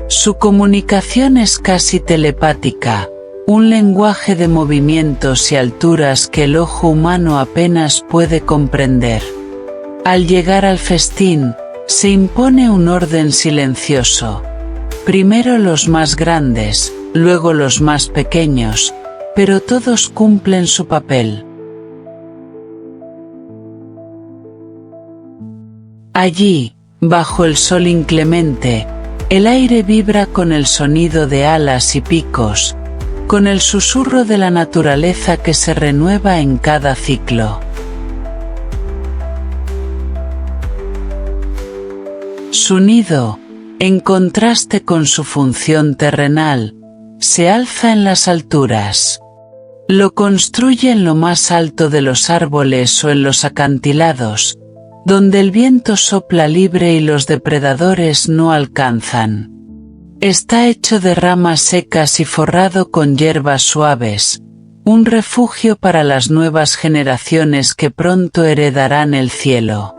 Su comunicación es casi telepática, un lenguaje de movimientos y alturas que el ojo humano apenas puede comprender. Al llegar al festín, se impone un orden silencioso. Primero los más grandes, luego los más pequeños, pero todos cumplen su papel. Allí, bajo el sol inclemente, el aire vibra con el sonido de alas y picos, con el susurro de la naturaleza que se renueva en cada ciclo. Su nido, en contraste con su función terrenal, se alza en las alturas. Lo construye en lo más alto de los árboles o en los acantilados, donde el viento sopla libre y los depredadores no alcanzan. Está hecho de ramas secas y forrado con hierbas suaves, un refugio para las nuevas generaciones que pronto heredarán el cielo.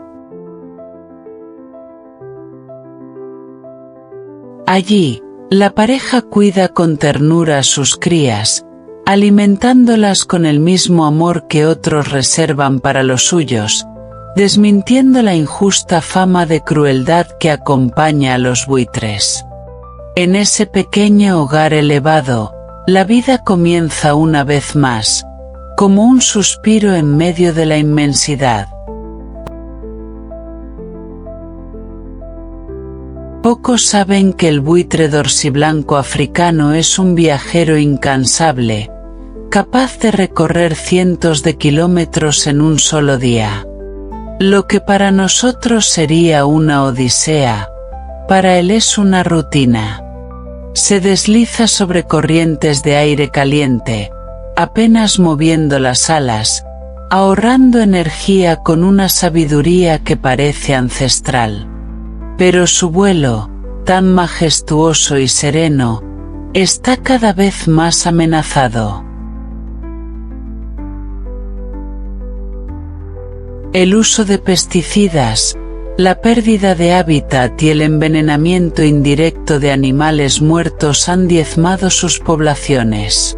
Allí, la pareja cuida con ternura a sus crías, alimentándolas con el mismo amor que otros reservan para los suyos, desmintiendo la injusta fama de crueldad que acompaña a los buitres. En ese pequeño hogar elevado, la vida comienza una vez más, como un suspiro en medio de la inmensidad. Pocos saben que el buitre dorsiblanco africano es un viajero incansable, capaz de recorrer cientos de kilómetros en un solo día. Lo que para nosotros sería una odisea, para él es una rutina. Se desliza sobre corrientes de aire caliente, apenas moviendo las alas, ahorrando energía con una sabiduría que parece ancestral. Pero su vuelo, tan majestuoso y sereno, está cada vez más amenazado. El uso de pesticidas, la pérdida de hábitat y el envenenamiento indirecto de animales muertos han diezmado sus poblaciones.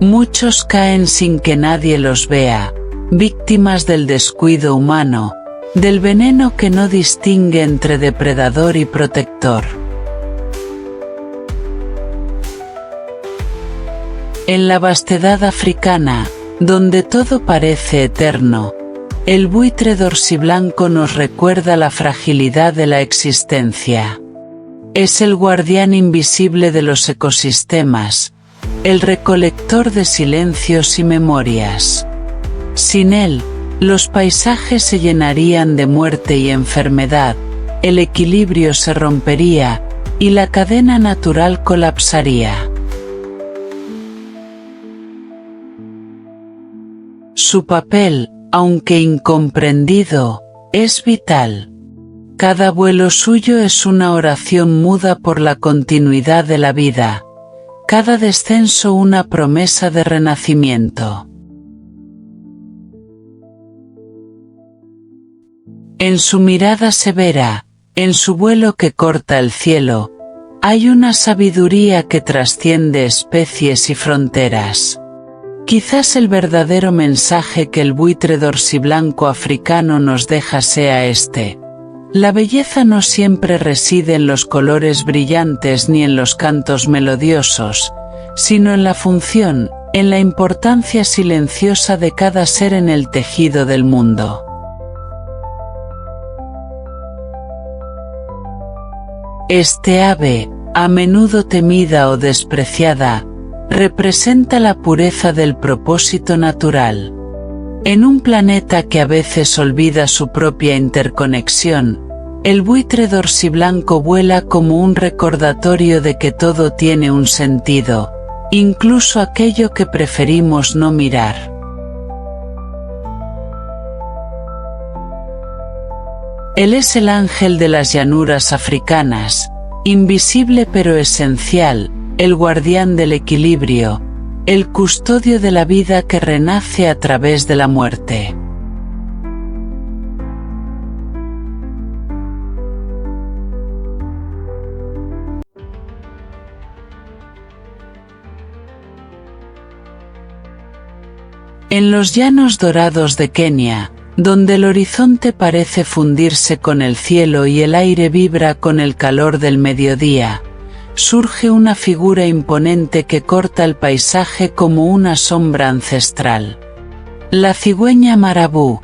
Muchos caen sin que nadie los vea, víctimas del descuido humano, del veneno que no distingue entre depredador y protector. En la vastedad africana, donde todo parece eterno, el buitre dorsiblanco nos recuerda la fragilidad de la existencia. Es el guardián invisible de los ecosistemas, el recolector de silencios y memorias. Sin él, los paisajes se llenarían de muerte y enfermedad, el equilibrio se rompería, y la cadena natural colapsaría. Su papel, aunque incomprendido, es vital. Cada vuelo suyo es una oración muda por la continuidad de la vida, cada descenso una promesa de renacimiento. En su mirada severa, en su vuelo que corta el cielo, hay una sabiduría que trasciende especies y fronteras. Quizás el verdadero mensaje que el buitre dorsiblanco africano nos deja sea este: la belleza no siempre reside en los colores brillantes ni en los cantos melodiosos, sino en la función, en la importancia silenciosa de cada ser en el tejido del mundo. Este ave, a menudo temida o despreciada, representa la pureza del propósito natural. En un planeta que a veces olvida su propia interconexión, El buitre dorsiblanco vuela como un recordatorio de que todo tiene un sentido, incluso aquello que preferimos no mirar. Él es el ángel de las llanuras africanas, invisible pero esencial, el guardián del equilibrio, el custodio de la vida que renace a través de la muerte. En los llanos dorados de Kenia, donde el horizonte parece fundirse con el cielo y el aire vibra con el calor del mediodía, surge una figura imponente que corta el paisaje como una sombra ancestral. La cigüeña marabú.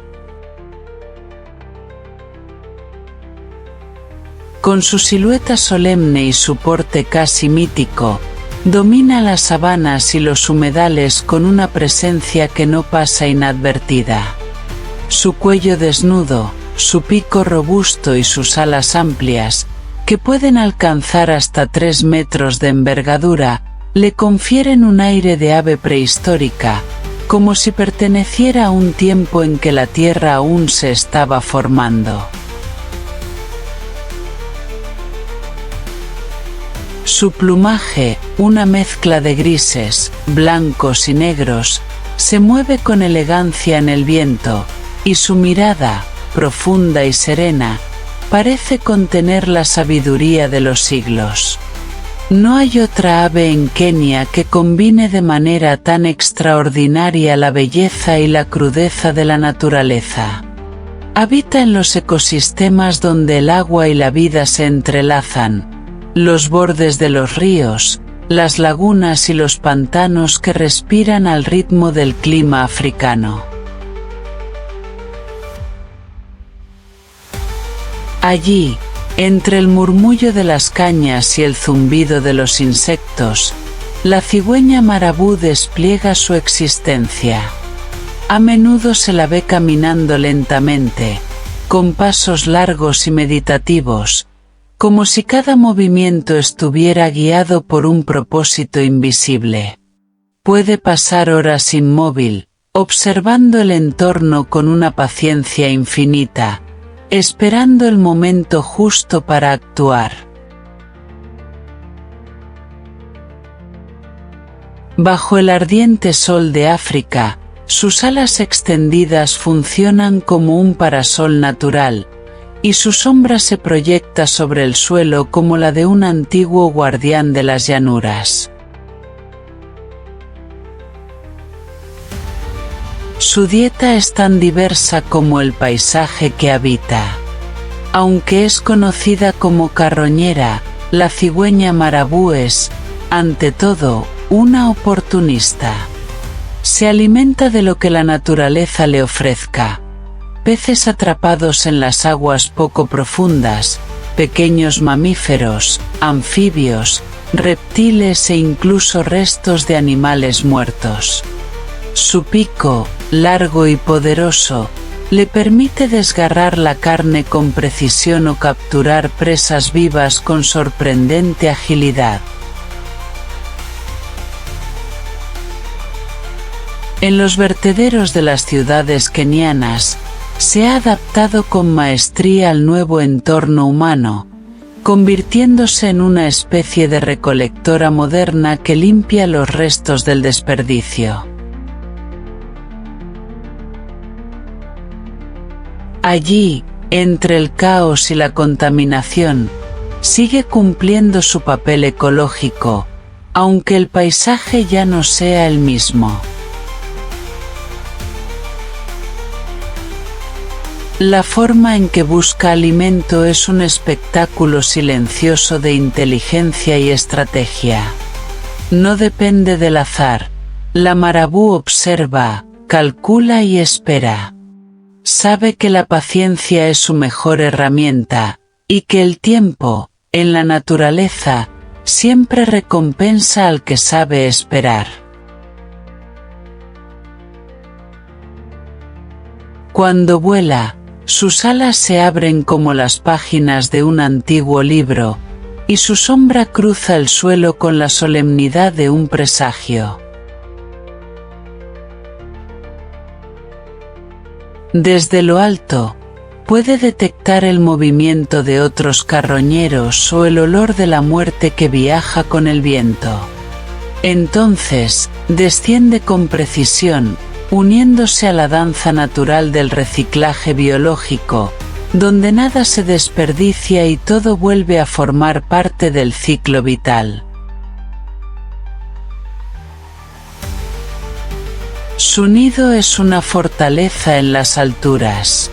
Con su silueta solemne y su porte casi mítico, domina las sabanas y los humedales con una presencia que no pasa inadvertida. Su cuello desnudo, su pico robusto y sus alas amplias, que pueden alcanzar hasta 3 metros de envergadura, le confieren un aire de ave prehistórica, como si perteneciera a un tiempo en que la Tierra aún se estaba formando. Su plumaje, una mezcla de grises, blancos y negros, se mueve con elegancia en el viento, y su mirada, profunda y serena, parece contener la sabiduría de los siglos. No hay otra ave en Kenia que combine de manera tan extraordinaria la belleza y la crudeza de la naturaleza. Habita en los ecosistemas donde el agua y la vida se entrelazan, los bordes de los ríos, las lagunas y los pantanos que respiran al ritmo del clima africano. Allí, entre el murmullo de las cañas y el zumbido de los insectos, la cigüeña marabú despliega su existencia. A menudo se la ve caminando lentamente, con pasos largos y meditativos, como si cada movimiento estuviera guiado por un propósito invisible. Puede pasar horas inmóvil, observando el entorno con una paciencia infinita, esperando el momento justo para actuar. Bajo el ardiente sol de África, sus alas extendidas funcionan como un parasol natural, y su sombra se proyecta sobre el suelo como la de un antiguo guardián de las llanuras. Su dieta es tan diversa como el paisaje que habita. Aunque es conocida como carroñera, la cigüeña marabú es, ante todo, una oportunista. Se alimenta de lo que la naturaleza le ofrezca. Peces atrapados en las aguas poco profundas, pequeños mamíferos, anfibios, reptiles e incluso restos de animales muertos. Su pico, largo y poderoso, le permite desgarrar la carne con precisión o capturar presas vivas con sorprendente agilidad. En los vertederos de las ciudades kenianas, se ha adaptado con maestría al nuevo entorno humano, convirtiéndose en una especie de recolectora moderna que limpia los restos del desperdicio. Allí, entre el caos y la contaminación, sigue cumpliendo su papel ecológico, aunque el paisaje ya no sea el mismo. La forma en que busca alimento es un espectáculo silencioso de inteligencia y estrategia. No depende del azar. La marabú observa, calcula y espera. Sabe que la paciencia es su mejor herramienta, y que el tiempo, en la naturaleza, siempre recompensa al que sabe esperar. Cuando vuela, Sus alas se abren como las páginas de un antiguo libro, y su sombra cruza el suelo con la solemnidad de un presagio. Desde lo alto, puede detectar el movimiento de otros carroñeros o el olor de la muerte que viaja con el viento. Entonces, desciende con precisión, uniéndose a la danza natural del reciclaje biológico, donde nada se desperdicia y todo vuelve a formar parte del ciclo vital. Su nido es una fortaleza en las alturas.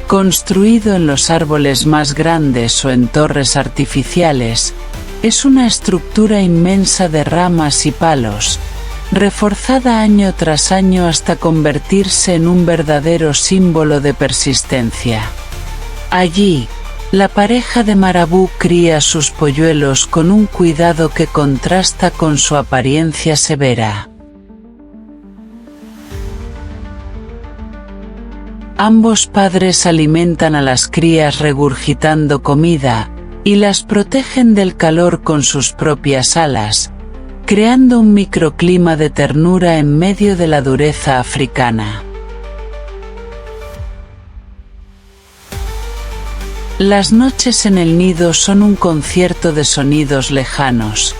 Construido en los árboles más grandes o en torres artificiales, es una estructura inmensa de ramas y palos, reforzada año tras año hasta convertirse en un verdadero símbolo de persistencia. Allí, la pareja de marabú cría sus polluelos con un cuidado que contrasta con su apariencia severa. Ambos padres alimentan a las crías regurgitando comida, y las protegen del calor con sus propias alas, creando un microclima de ternura en medio de la dureza africana. Las noches en el nido son un concierto de sonidos lejanos: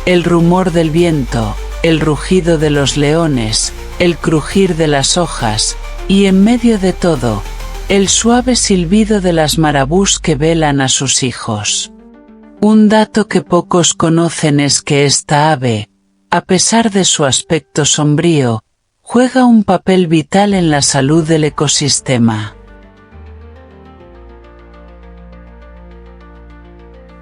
el rumor del viento, el rugido de los leones, el crujir de las hojas, y en medio de todo, el suave silbido de las marabús que velan a sus hijos. Un dato que pocos conocen es que esta ave, a pesar de su aspecto sombrío, juega un papel vital en la salud del ecosistema.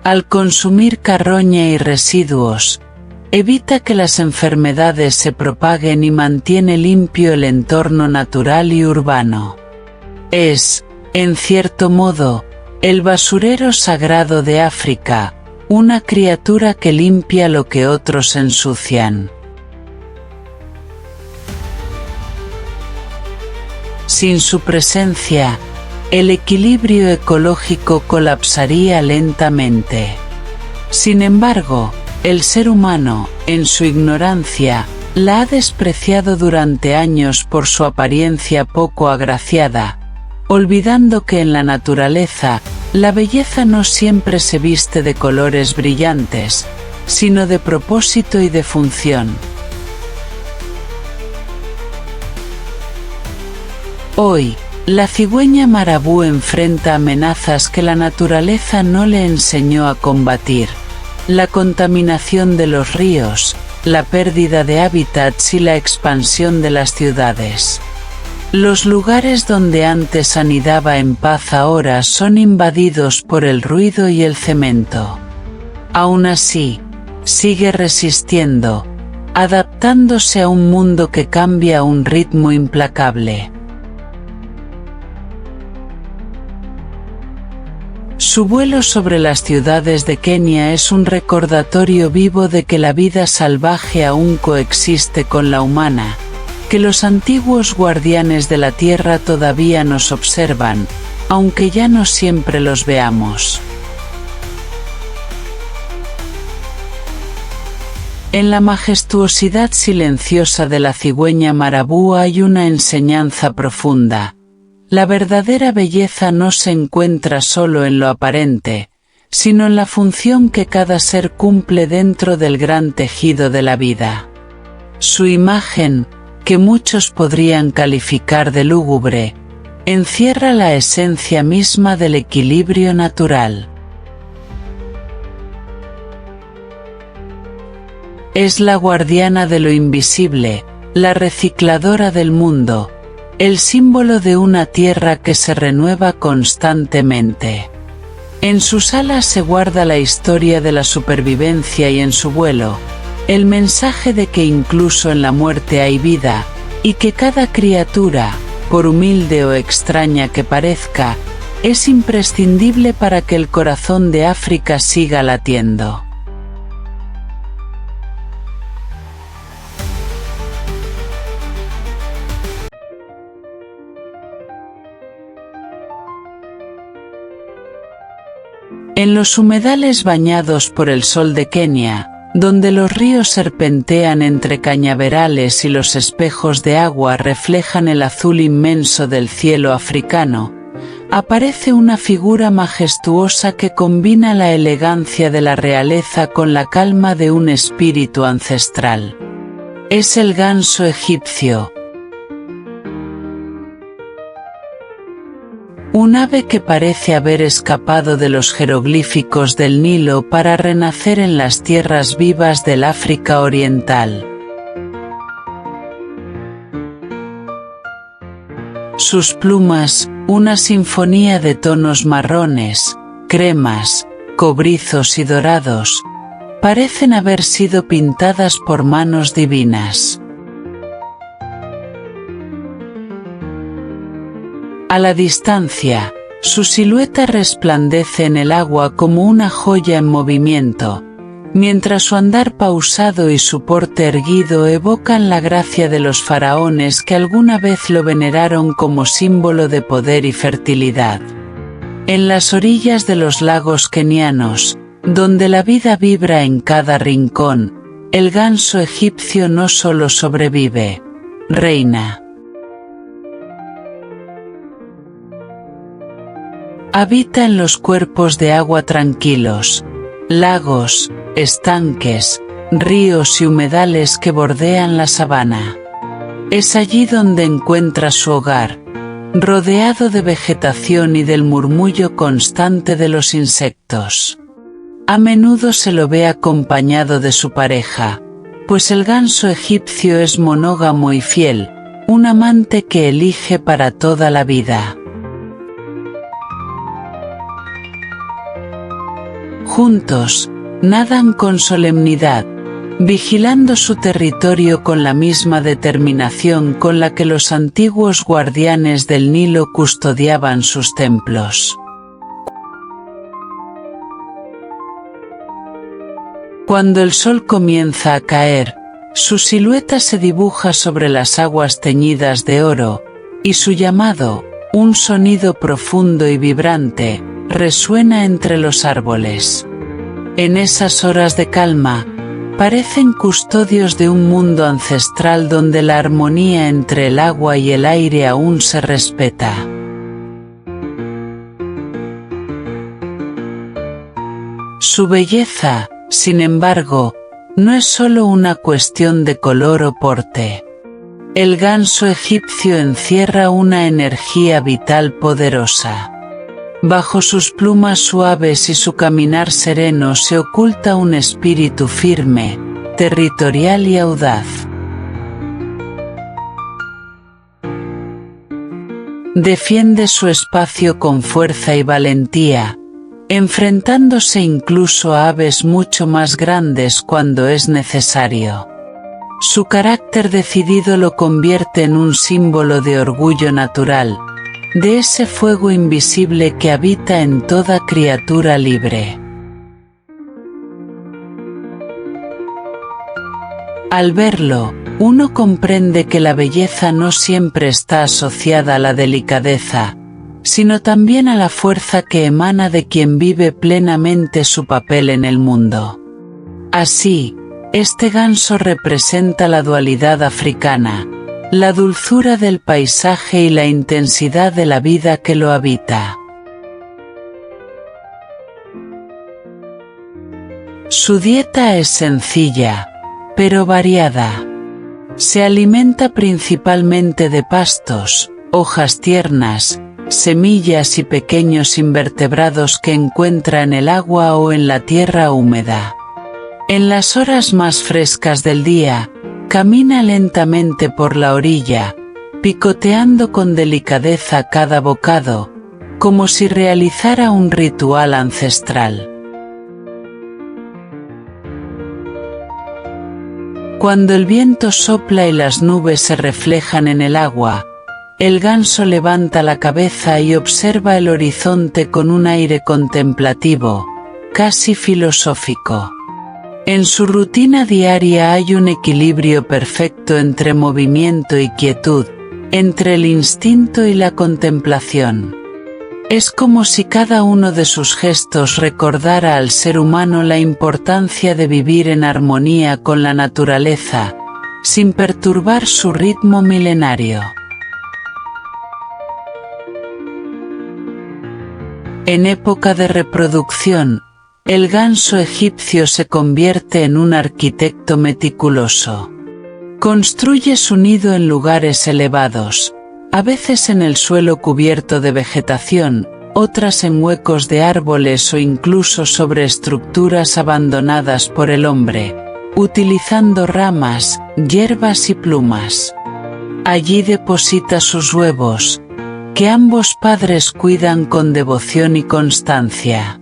Al consumir carroña y residuos, evita que las enfermedades se propaguen y mantiene limpio el entorno natural y urbano. Es, en cierto modo, el basurero sagrado de África, una criatura que limpia lo que otros ensucian. Sin su presencia, el equilibrio ecológico colapsaría lentamente. Sin embargo, el ser humano, en su ignorancia, la ha despreciado durante años por su apariencia poco agraciada, olvidando que en la naturaleza, la belleza no siempre se viste de colores brillantes, sino de propósito y de función. Hoy, la cigüeña marabú enfrenta amenazas que la naturaleza no le enseñó a combatir: la contaminación de los ríos, la pérdida de hábitats y la expansión de las ciudades. Los lugares donde antes anidaba en paz ahora son invadidos por el ruido y el cemento. Aún así, sigue resistiendo, adaptándose a un mundo que cambia a un ritmo implacable. Su vuelo sobre las ciudades de Kenia es un recordatorio vivo de que la vida salvaje aún coexiste con la humana, que los antiguos guardianes de la tierra todavía nos observan, aunque ya no siempre los veamos. En la majestuosidad silenciosa de la cigüeña marabú hay una enseñanza profunda. La verdadera belleza no se encuentra solo en lo aparente, sino en la función que cada ser cumple dentro del gran tejido de la vida. Su imagen, que muchos podrían calificar de lúgubre, encierra la esencia misma del equilibrio natural. Es la guardiana de lo invisible, la recicladora del mundo, el símbolo de una tierra que se renueva constantemente. En sus alas se guarda la historia de la supervivencia y en su vuelo, el mensaje de que incluso en la muerte hay vida, y que cada criatura, por humilde o extraña que parezca, es imprescindible para que el corazón de África siga latiendo. En los humedales bañados por el sol de Kenia, donde los ríos serpentean entre cañaverales y los espejos de agua reflejan el azul inmenso del cielo africano, aparece una figura majestuosa que combina la elegancia de la realeza con la calma de un espíritu ancestral. Es el ganso egipcio. Un ave que parece haber escapado de los jeroglíficos del Nilo para renacer en las tierras vivas del África Oriental. Sus plumas, una sinfonía de tonos marrones, cremas, cobrizos y dorados, parecen haber sido pintadas por manos divinas. A la distancia, su silueta resplandece en el agua como una joya en movimiento, mientras su andar pausado y su porte erguido evocan la gracia de los faraones que alguna vez lo veneraron como símbolo de poder y fertilidad. En las orillas de los lagos kenianos, donde la vida vibra en cada rincón, el ganso egipcio no solo sobrevive, reina. Habita en los cuerpos de agua tranquilos, lagos, estanques, ríos y humedales que bordean la sabana. Es allí donde encuentra su hogar, rodeado de vegetación y del murmullo constante de los insectos. A menudo se lo ve acompañado de su pareja, pues el ganso egipcio es monógamo y fiel, un amante que elige para toda la vida. Juntos, nadan con solemnidad, vigilando su territorio con la misma determinación con la que los antiguos guardianes del Nilo custodiaban sus templos. Cuando el sol comienza a caer, su silueta se dibuja sobre las aguas teñidas de oro, y su llamado, un sonido profundo y vibrante, resuena entre los árboles. En esas horas de calma, parecen custodios de un mundo ancestral donde la armonía entre el agua y el aire aún se respeta. Su belleza, sin embargo, no es solo una cuestión de color o porte. El ganso egipcio encierra una energía vital poderosa. Bajo sus plumas suaves y su caminar sereno se oculta un espíritu firme, territorial y audaz. Defiende su espacio con fuerza y valentía, enfrentándose incluso a aves mucho más grandes cuando es necesario. Su carácter decidido lo convierte en un símbolo de orgullo natural, de ese fuego invisible que habita en toda criatura libre. Al verlo, uno comprende que la belleza no siempre está asociada a la delicadeza, sino también a la fuerza que emana de quien vive plenamente su papel en el mundo. Así, este ganso representa la dualidad africana, la dulzura del paisaje y la intensidad de la vida que lo habita. Su dieta es sencilla, pero variada. Se alimenta principalmente de pastos, hojas tiernas, semillas y pequeños invertebrados que encuentra en el agua o en la tierra húmeda. En las horas más frescas del día, camina lentamente por la orilla, picoteando con delicadeza cada bocado, como si realizara un ritual ancestral. Cuando el viento sopla y las nubes se reflejan en el agua, el ganso levanta la cabeza y observa el horizonte con un aire contemplativo, casi filosófico. En su rutina diaria hay un equilibrio perfecto entre movimiento y quietud, entre el instinto y la contemplación. Es como si cada uno de sus gestos recordara al ser humano la importancia de vivir en armonía con la naturaleza, sin perturbar su ritmo milenario. En época de reproducción, el ganso egipcio se convierte en un arquitecto meticuloso. Construye su nido en lugares elevados, a veces en el suelo cubierto de vegetación, otras en huecos de árboles o incluso sobre estructuras abandonadas por el hombre, utilizando ramas, hierbas y plumas. Allí deposita sus huevos, que ambos padres cuidan con devoción y constancia.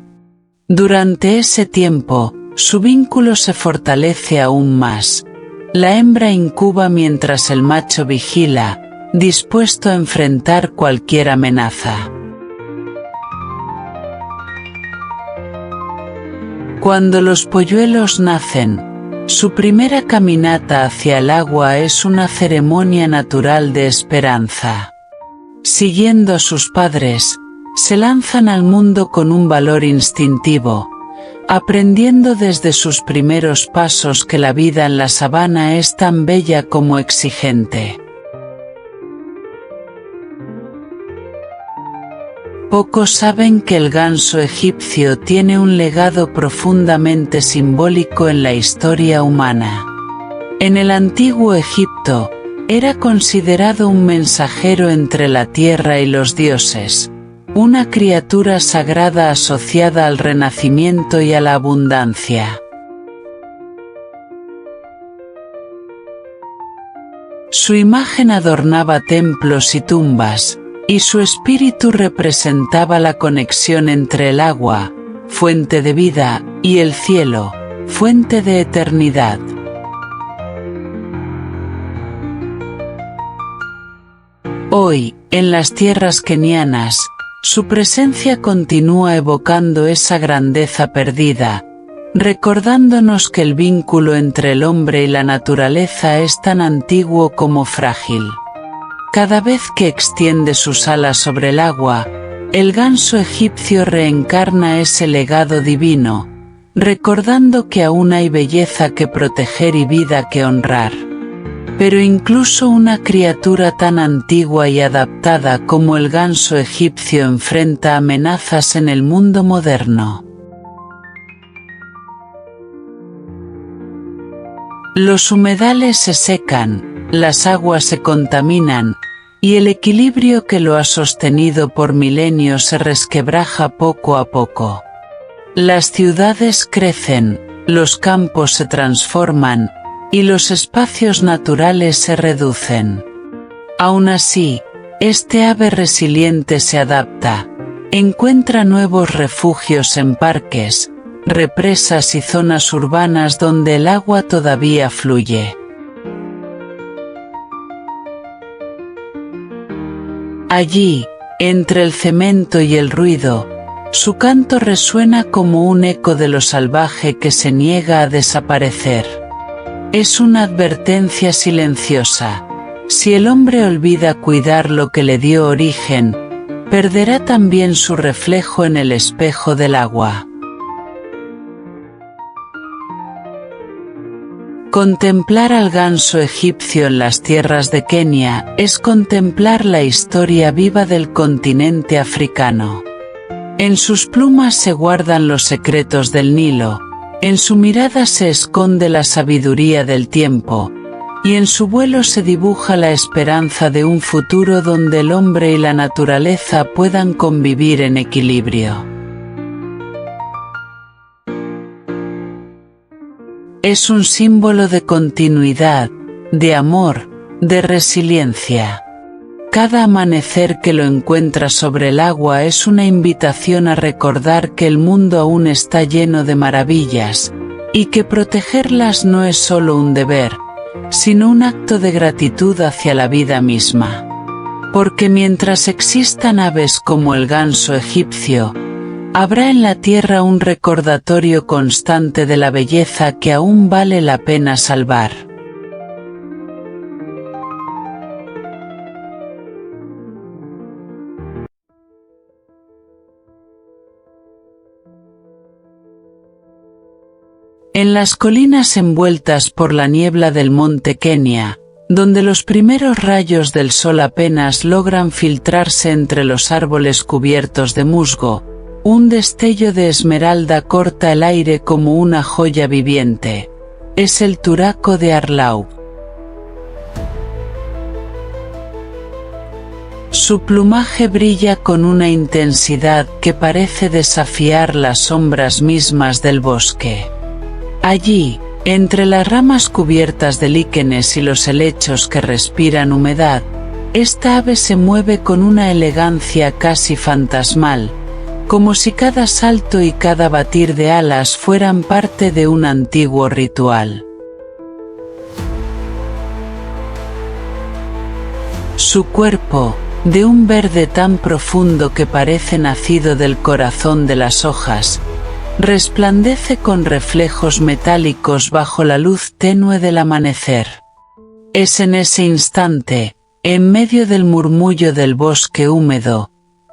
Durante ese tiempo, su vínculo se fortalece aún más. La hembra incuba mientras el macho vigila, dispuesto a enfrentar cualquier amenaza. Cuando los polluelos nacen, su primera caminata hacia el agua es una ceremonia natural de esperanza. Siguiendo a sus padres, se lanzan al mundo con un valor instintivo, aprendiendo desde sus primeros pasos que la vida en la sabana es tan bella como exigente. Pocos saben que el ganso egipcio tiene un legado profundamente simbólico en la historia humana. En el antiguo Egipto, era considerado un mensajero entre la tierra y los dioses, una criatura sagrada asociada al renacimiento y a la abundancia. Su imagen adornaba templos y tumbas, y su espíritu representaba la conexión entre el agua, fuente de vida, y el cielo, fuente de eternidad. Hoy, en las tierras kenianas, su presencia continúa evocando esa grandeza perdida, recordándonos que el vínculo entre el hombre y la naturaleza es tan antiguo como frágil. Cada vez que extiende sus alas sobre el agua, el ganso egipcio reencarna ese legado divino, recordando que aún hay belleza que proteger y vida que honrar. Pero incluso una criatura tan antigua y adaptada como el ganso egipcio enfrenta amenazas en el mundo moderno. Los humedales se secan, las aguas se contaminan, y el equilibrio que lo ha sostenido por milenios se resquebraja poco a poco. Las ciudades crecen, los campos se transforman, y los espacios naturales se reducen. Aún así, este ave resiliente se adapta, encuentra nuevos refugios en parques, represas y zonas urbanas donde el agua todavía fluye. Allí, entre el cemento y el ruido, su canto resuena como un eco de lo salvaje que se niega a desaparecer. Es una advertencia silenciosa. Si el hombre olvida cuidar lo que le dio origen, perderá también su reflejo en el espejo del agua. Contemplar al ganso egipcio en las tierras de Kenia es contemplar la historia viva del continente africano. En sus plumas se guardan los secretos del Nilo, en su mirada se esconde la sabiduría del tiempo, y en su vuelo se dibuja la esperanza de un futuro donde el hombre y la naturaleza puedan convivir en equilibrio. Es un símbolo de continuidad, de amor, de resiliencia. Cada amanecer que lo encuentra sobre el agua es una invitación a recordar que el mundo aún está lleno de maravillas, y que protegerlas no es solo un deber, sino un acto de gratitud hacia la vida misma. Porque mientras existan aves como el ganso egipcio, habrá en la tierra un recordatorio constante de la belleza que aún vale la pena salvar. En las colinas envueltas por la niebla del monte Kenia, donde los primeros rayos del sol apenas logran filtrarse entre los árboles cubiertos de musgo, un destello de esmeralda corta el aire como una joya viviente. Es el turaco de Arlau. Su plumaje brilla con una intensidad que parece desafiar las sombras mismas del bosque. Allí, entre las ramas cubiertas de líquenes y los helechos que respiran humedad, esta ave se mueve con una elegancia casi fantasmal, como si cada salto y cada batir de alas fueran parte de un antiguo ritual. Su cuerpo, de un verde tan profundo que parece nacido del corazón de las hojas, resplandece con reflejos metálicos bajo la luz tenue del amanecer. Es en ese instante, en medio del murmullo del bosque húmedo,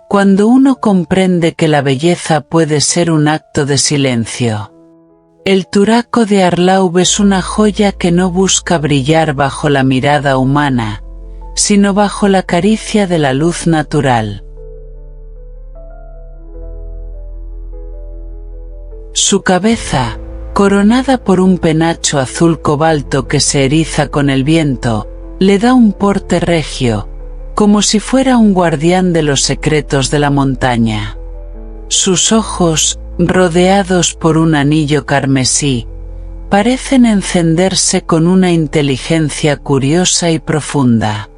cuando uno comprende que la belleza puede ser un acto de silencio. El turaco de Arlau es una joya que no busca brillar bajo la mirada humana, sino bajo la caricia de la luz natural. Su cabeza, coronada por un penacho azul cobalto que se eriza con el viento, le da un porte regio, como si fuera un guardián de los secretos de la montaña. Sus ojos, rodeados por un anillo carmesí, parecen encenderse con una inteligencia curiosa y profunda.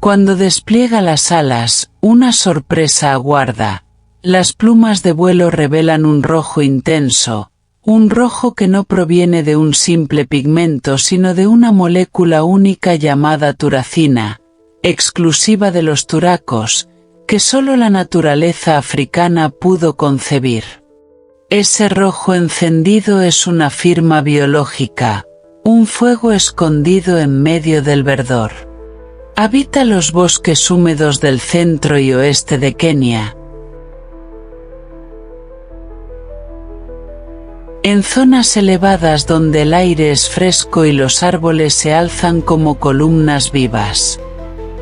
Cuando despliega las alas, una sorpresa aguarda. Las plumas de vuelo revelan un rojo intenso, un rojo que no proviene de un simple pigmento sino de una molécula única llamada turacina, exclusiva de los turacos, que solo la naturaleza africana pudo concebir. Ese rojo encendido es una firma biológica, un fuego escondido en medio del verdor. Habita los bosques húmedos del centro y oeste de Kenia. En zonas elevadas donde el aire es fresco y los árboles se alzan como columnas vivas.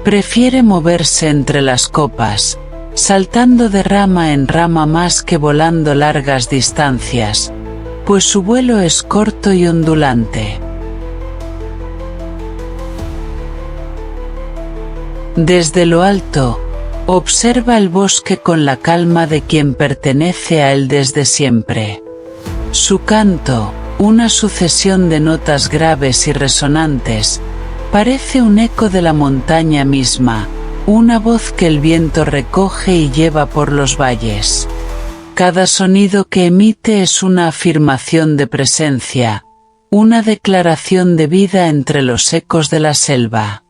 Prefiere moverse entre las copas, saltando de rama en rama más que volando largas distancias, pues su vuelo es corto y ondulante. Desde lo alto, observa el bosque con la calma de quien pertenece a él desde siempre. Su canto, una sucesión de notas graves y resonantes, parece un eco de la montaña misma, una voz que el viento recoge y lleva por los valles. Cada sonido que emite es una afirmación de presencia, una declaración de vida entre los ecos de la selva.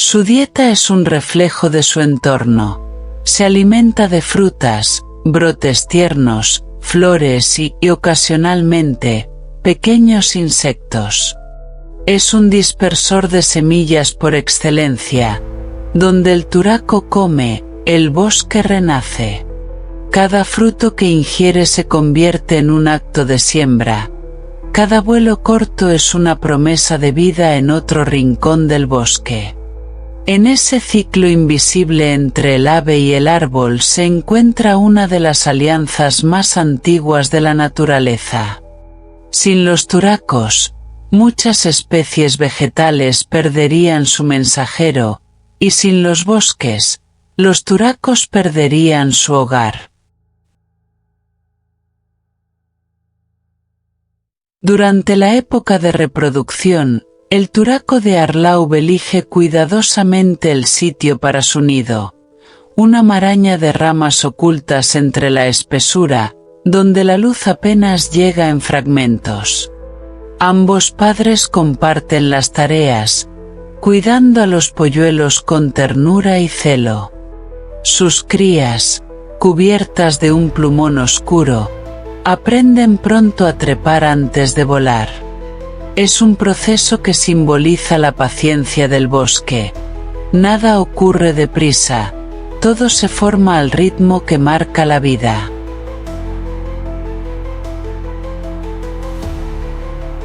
Su dieta es un reflejo de su entorno. Se alimenta de frutas, brotes tiernos, flores y ocasionalmente, pequeños insectos. Es un dispersor de semillas por excelencia. Donde el turaco come, el bosque renace. Cada fruto que ingiere se convierte en un acto de siembra. Cada vuelo corto es una promesa de vida en otro rincón del bosque. En ese ciclo invisible entre el ave y el árbol se encuentra una de las alianzas más antiguas de la naturaleza. Sin los turacos, muchas especies vegetales perderían su mensajero, y sin los bosques, los turacos perderían su hogar. Durante la época de reproducción, el turaco de Arlau elige cuidadosamente el sitio para su nido, una maraña de ramas ocultas entre la espesura, donde la luz apenas llega en fragmentos. Ambos padres comparten las tareas, cuidando a los polluelos con ternura y celo. Sus crías, cubiertas de un plumón oscuro, aprenden pronto a trepar antes de volar. Es un proceso que simboliza la paciencia del bosque, Nada ocurre deprisa, todo se forma al ritmo que marca la vida.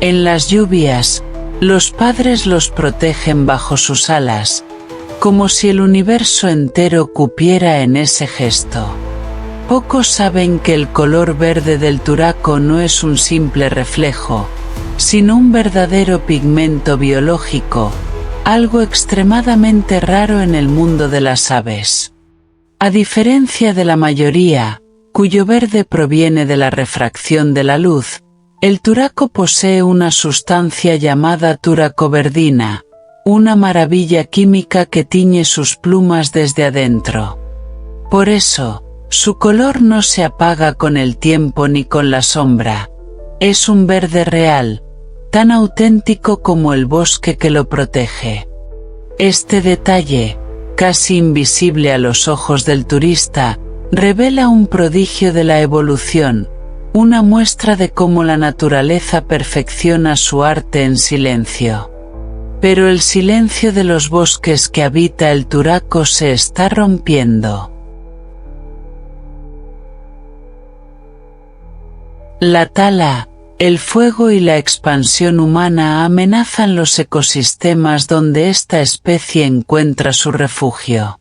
En las lluvias, los padres los protegen bajo sus alas, como si el universo entero cupiera en ese gesto. Pocos saben que el color verde del turaco no es un simple reflejo, sino un verdadero pigmento biológico, algo extremadamente raro en el mundo de las aves. A diferencia de la mayoría, cuyo verde proviene de la refracción de la luz, el turaco posee una sustancia llamada turacoverdina, una maravilla química que tiñe sus plumas desde adentro. Por eso, su color no se apaga con el tiempo ni con la sombra. Es un verde real, tan auténtico como el bosque que lo protege. Este detalle, casi invisible a los ojos del turista, revela un prodigio de la evolución, una muestra de cómo la naturaleza perfecciona su arte en silencio. Pero el silencio de los bosques que habita el turaco se está rompiendo. La tala, el fuego y la expansión humana amenazan los ecosistemas donde esta especie encuentra su refugio.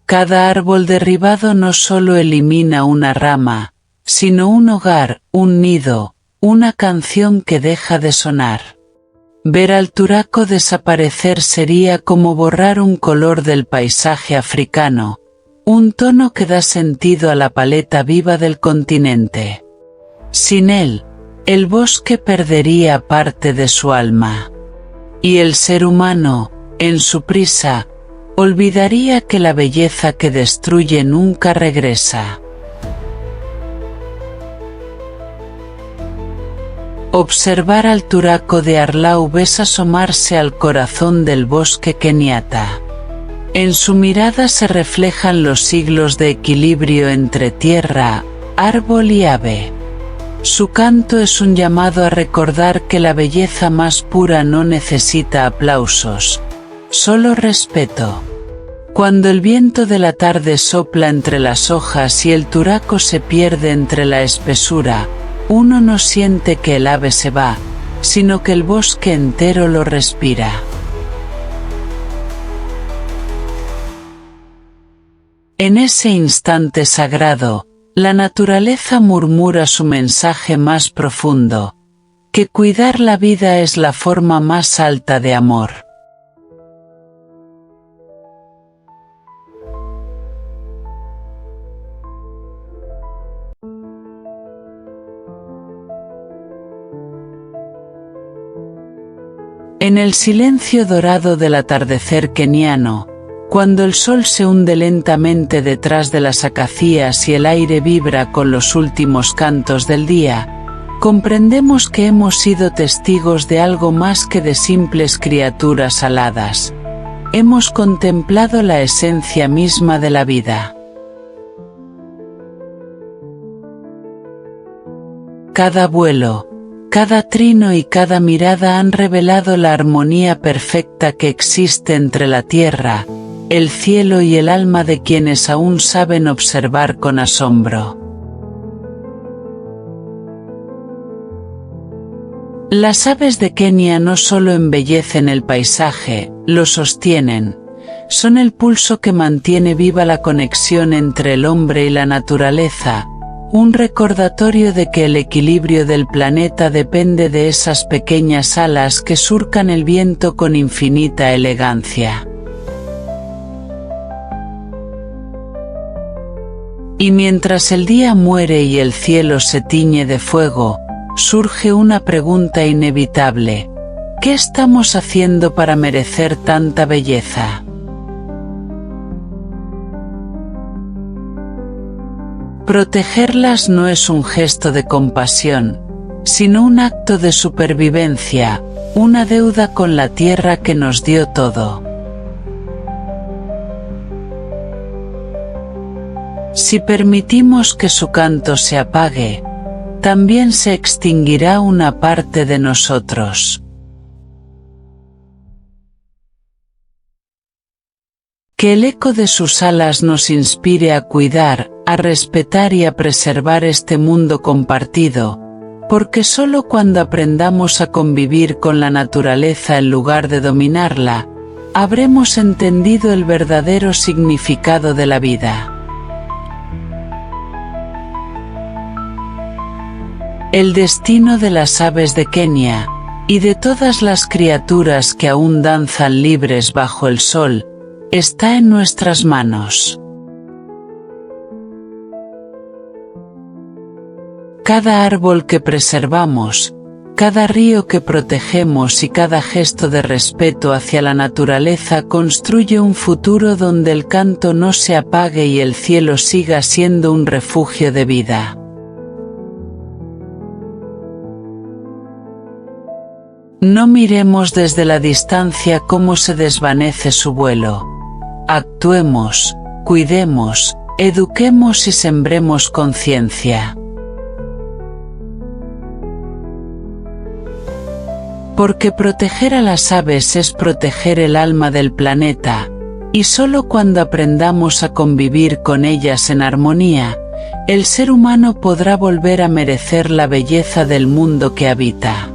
Cada árbol derribado no solo elimina una rama, sino un hogar, un nido, una canción que deja de sonar. Ver al turaco desaparecer sería como borrar un color del paisaje africano, un tono que da sentido a la paleta viva del continente. Sin él, el bosque perdería parte de su alma. Y el ser humano, en su prisa, olvidaría que la belleza que destruye nunca regresa. Observar al turaco de Arlau es asomarse al corazón del bosque keniata. En su mirada se reflejan los siglos de equilibrio entre tierra, árbol y ave. Su canto es un llamado a recordar que la belleza más pura no necesita aplausos, solo respeto. Cuando el viento de la tarde sopla entre las hojas y el turaco se pierde entre la espesura, uno no siente que el ave se va, sino que el bosque entero lo respira. En ese instante sagrado, la naturaleza murmura su mensaje más profundo, que cuidar la vida es la forma más alta de amor. En el silencio dorado del atardecer keniano, cuando el sol se hunde lentamente detrás de las acacias y el aire vibra con los últimos cantos del día, comprendemos que hemos sido testigos de algo más que de simples criaturas aladas. Hemos contemplado la esencia misma de la vida. Cada vuelo, cada trino y cada mirada han revelado la armonía perfecta que existe entre la tierra, el cielo y el alma de quienes aún saben observar con asombro. Las aves de Kenia no solo embellecen el paisaje, lo sostienen, son el pulso que mantiene viva la conexión entre el hombre y la naturaleza, un recordatorio de que el equilibrio del planeta depende de esas pequeñas alas que surcan el viento con infinita elegancia. Y mientras el día muere y el cielo se tiñe de fuego, surge una pregunta inevitable: ¿qué estamos haciendo para merecer tanta belleza? Protegerlas no es un gesto de compasión, sino un acto de supervivencia, una deuda con la tierra que nos dio todo. Si permitimos que su canto se apague, también se extinguirá una parte de nosotros. Que el eco de sus alas nos inspire a cuidar, a respetar y a preservar este mundo compartido, porque solo cuando aprendamos a convivir con la naturaleza en lugar de dominarla, habremos entendido el verdadero significado de la vida. El destino de las aves de Kenia, y de todas las criaturas que aún danzan libres bajo el sol, está en nuestras manos. Cada árbol que preservamos, cada río que protegemos y cada gesto de respeto hacia la naturaleza construye un futuro donde el canto no se apague y el cielo siga siendo un refugio de vida. No miremos desde la distancia cómo se desvanece su vuelo. Actuemos, cuidemos, eduquemos y sembremos conciencia. Porque proteger a las aves es proteger el alma del planeta, y solo cuando aprendamos a convivir con ellas en armonía, el ser humano podrá volver a merecer la belleza del mundo que habita.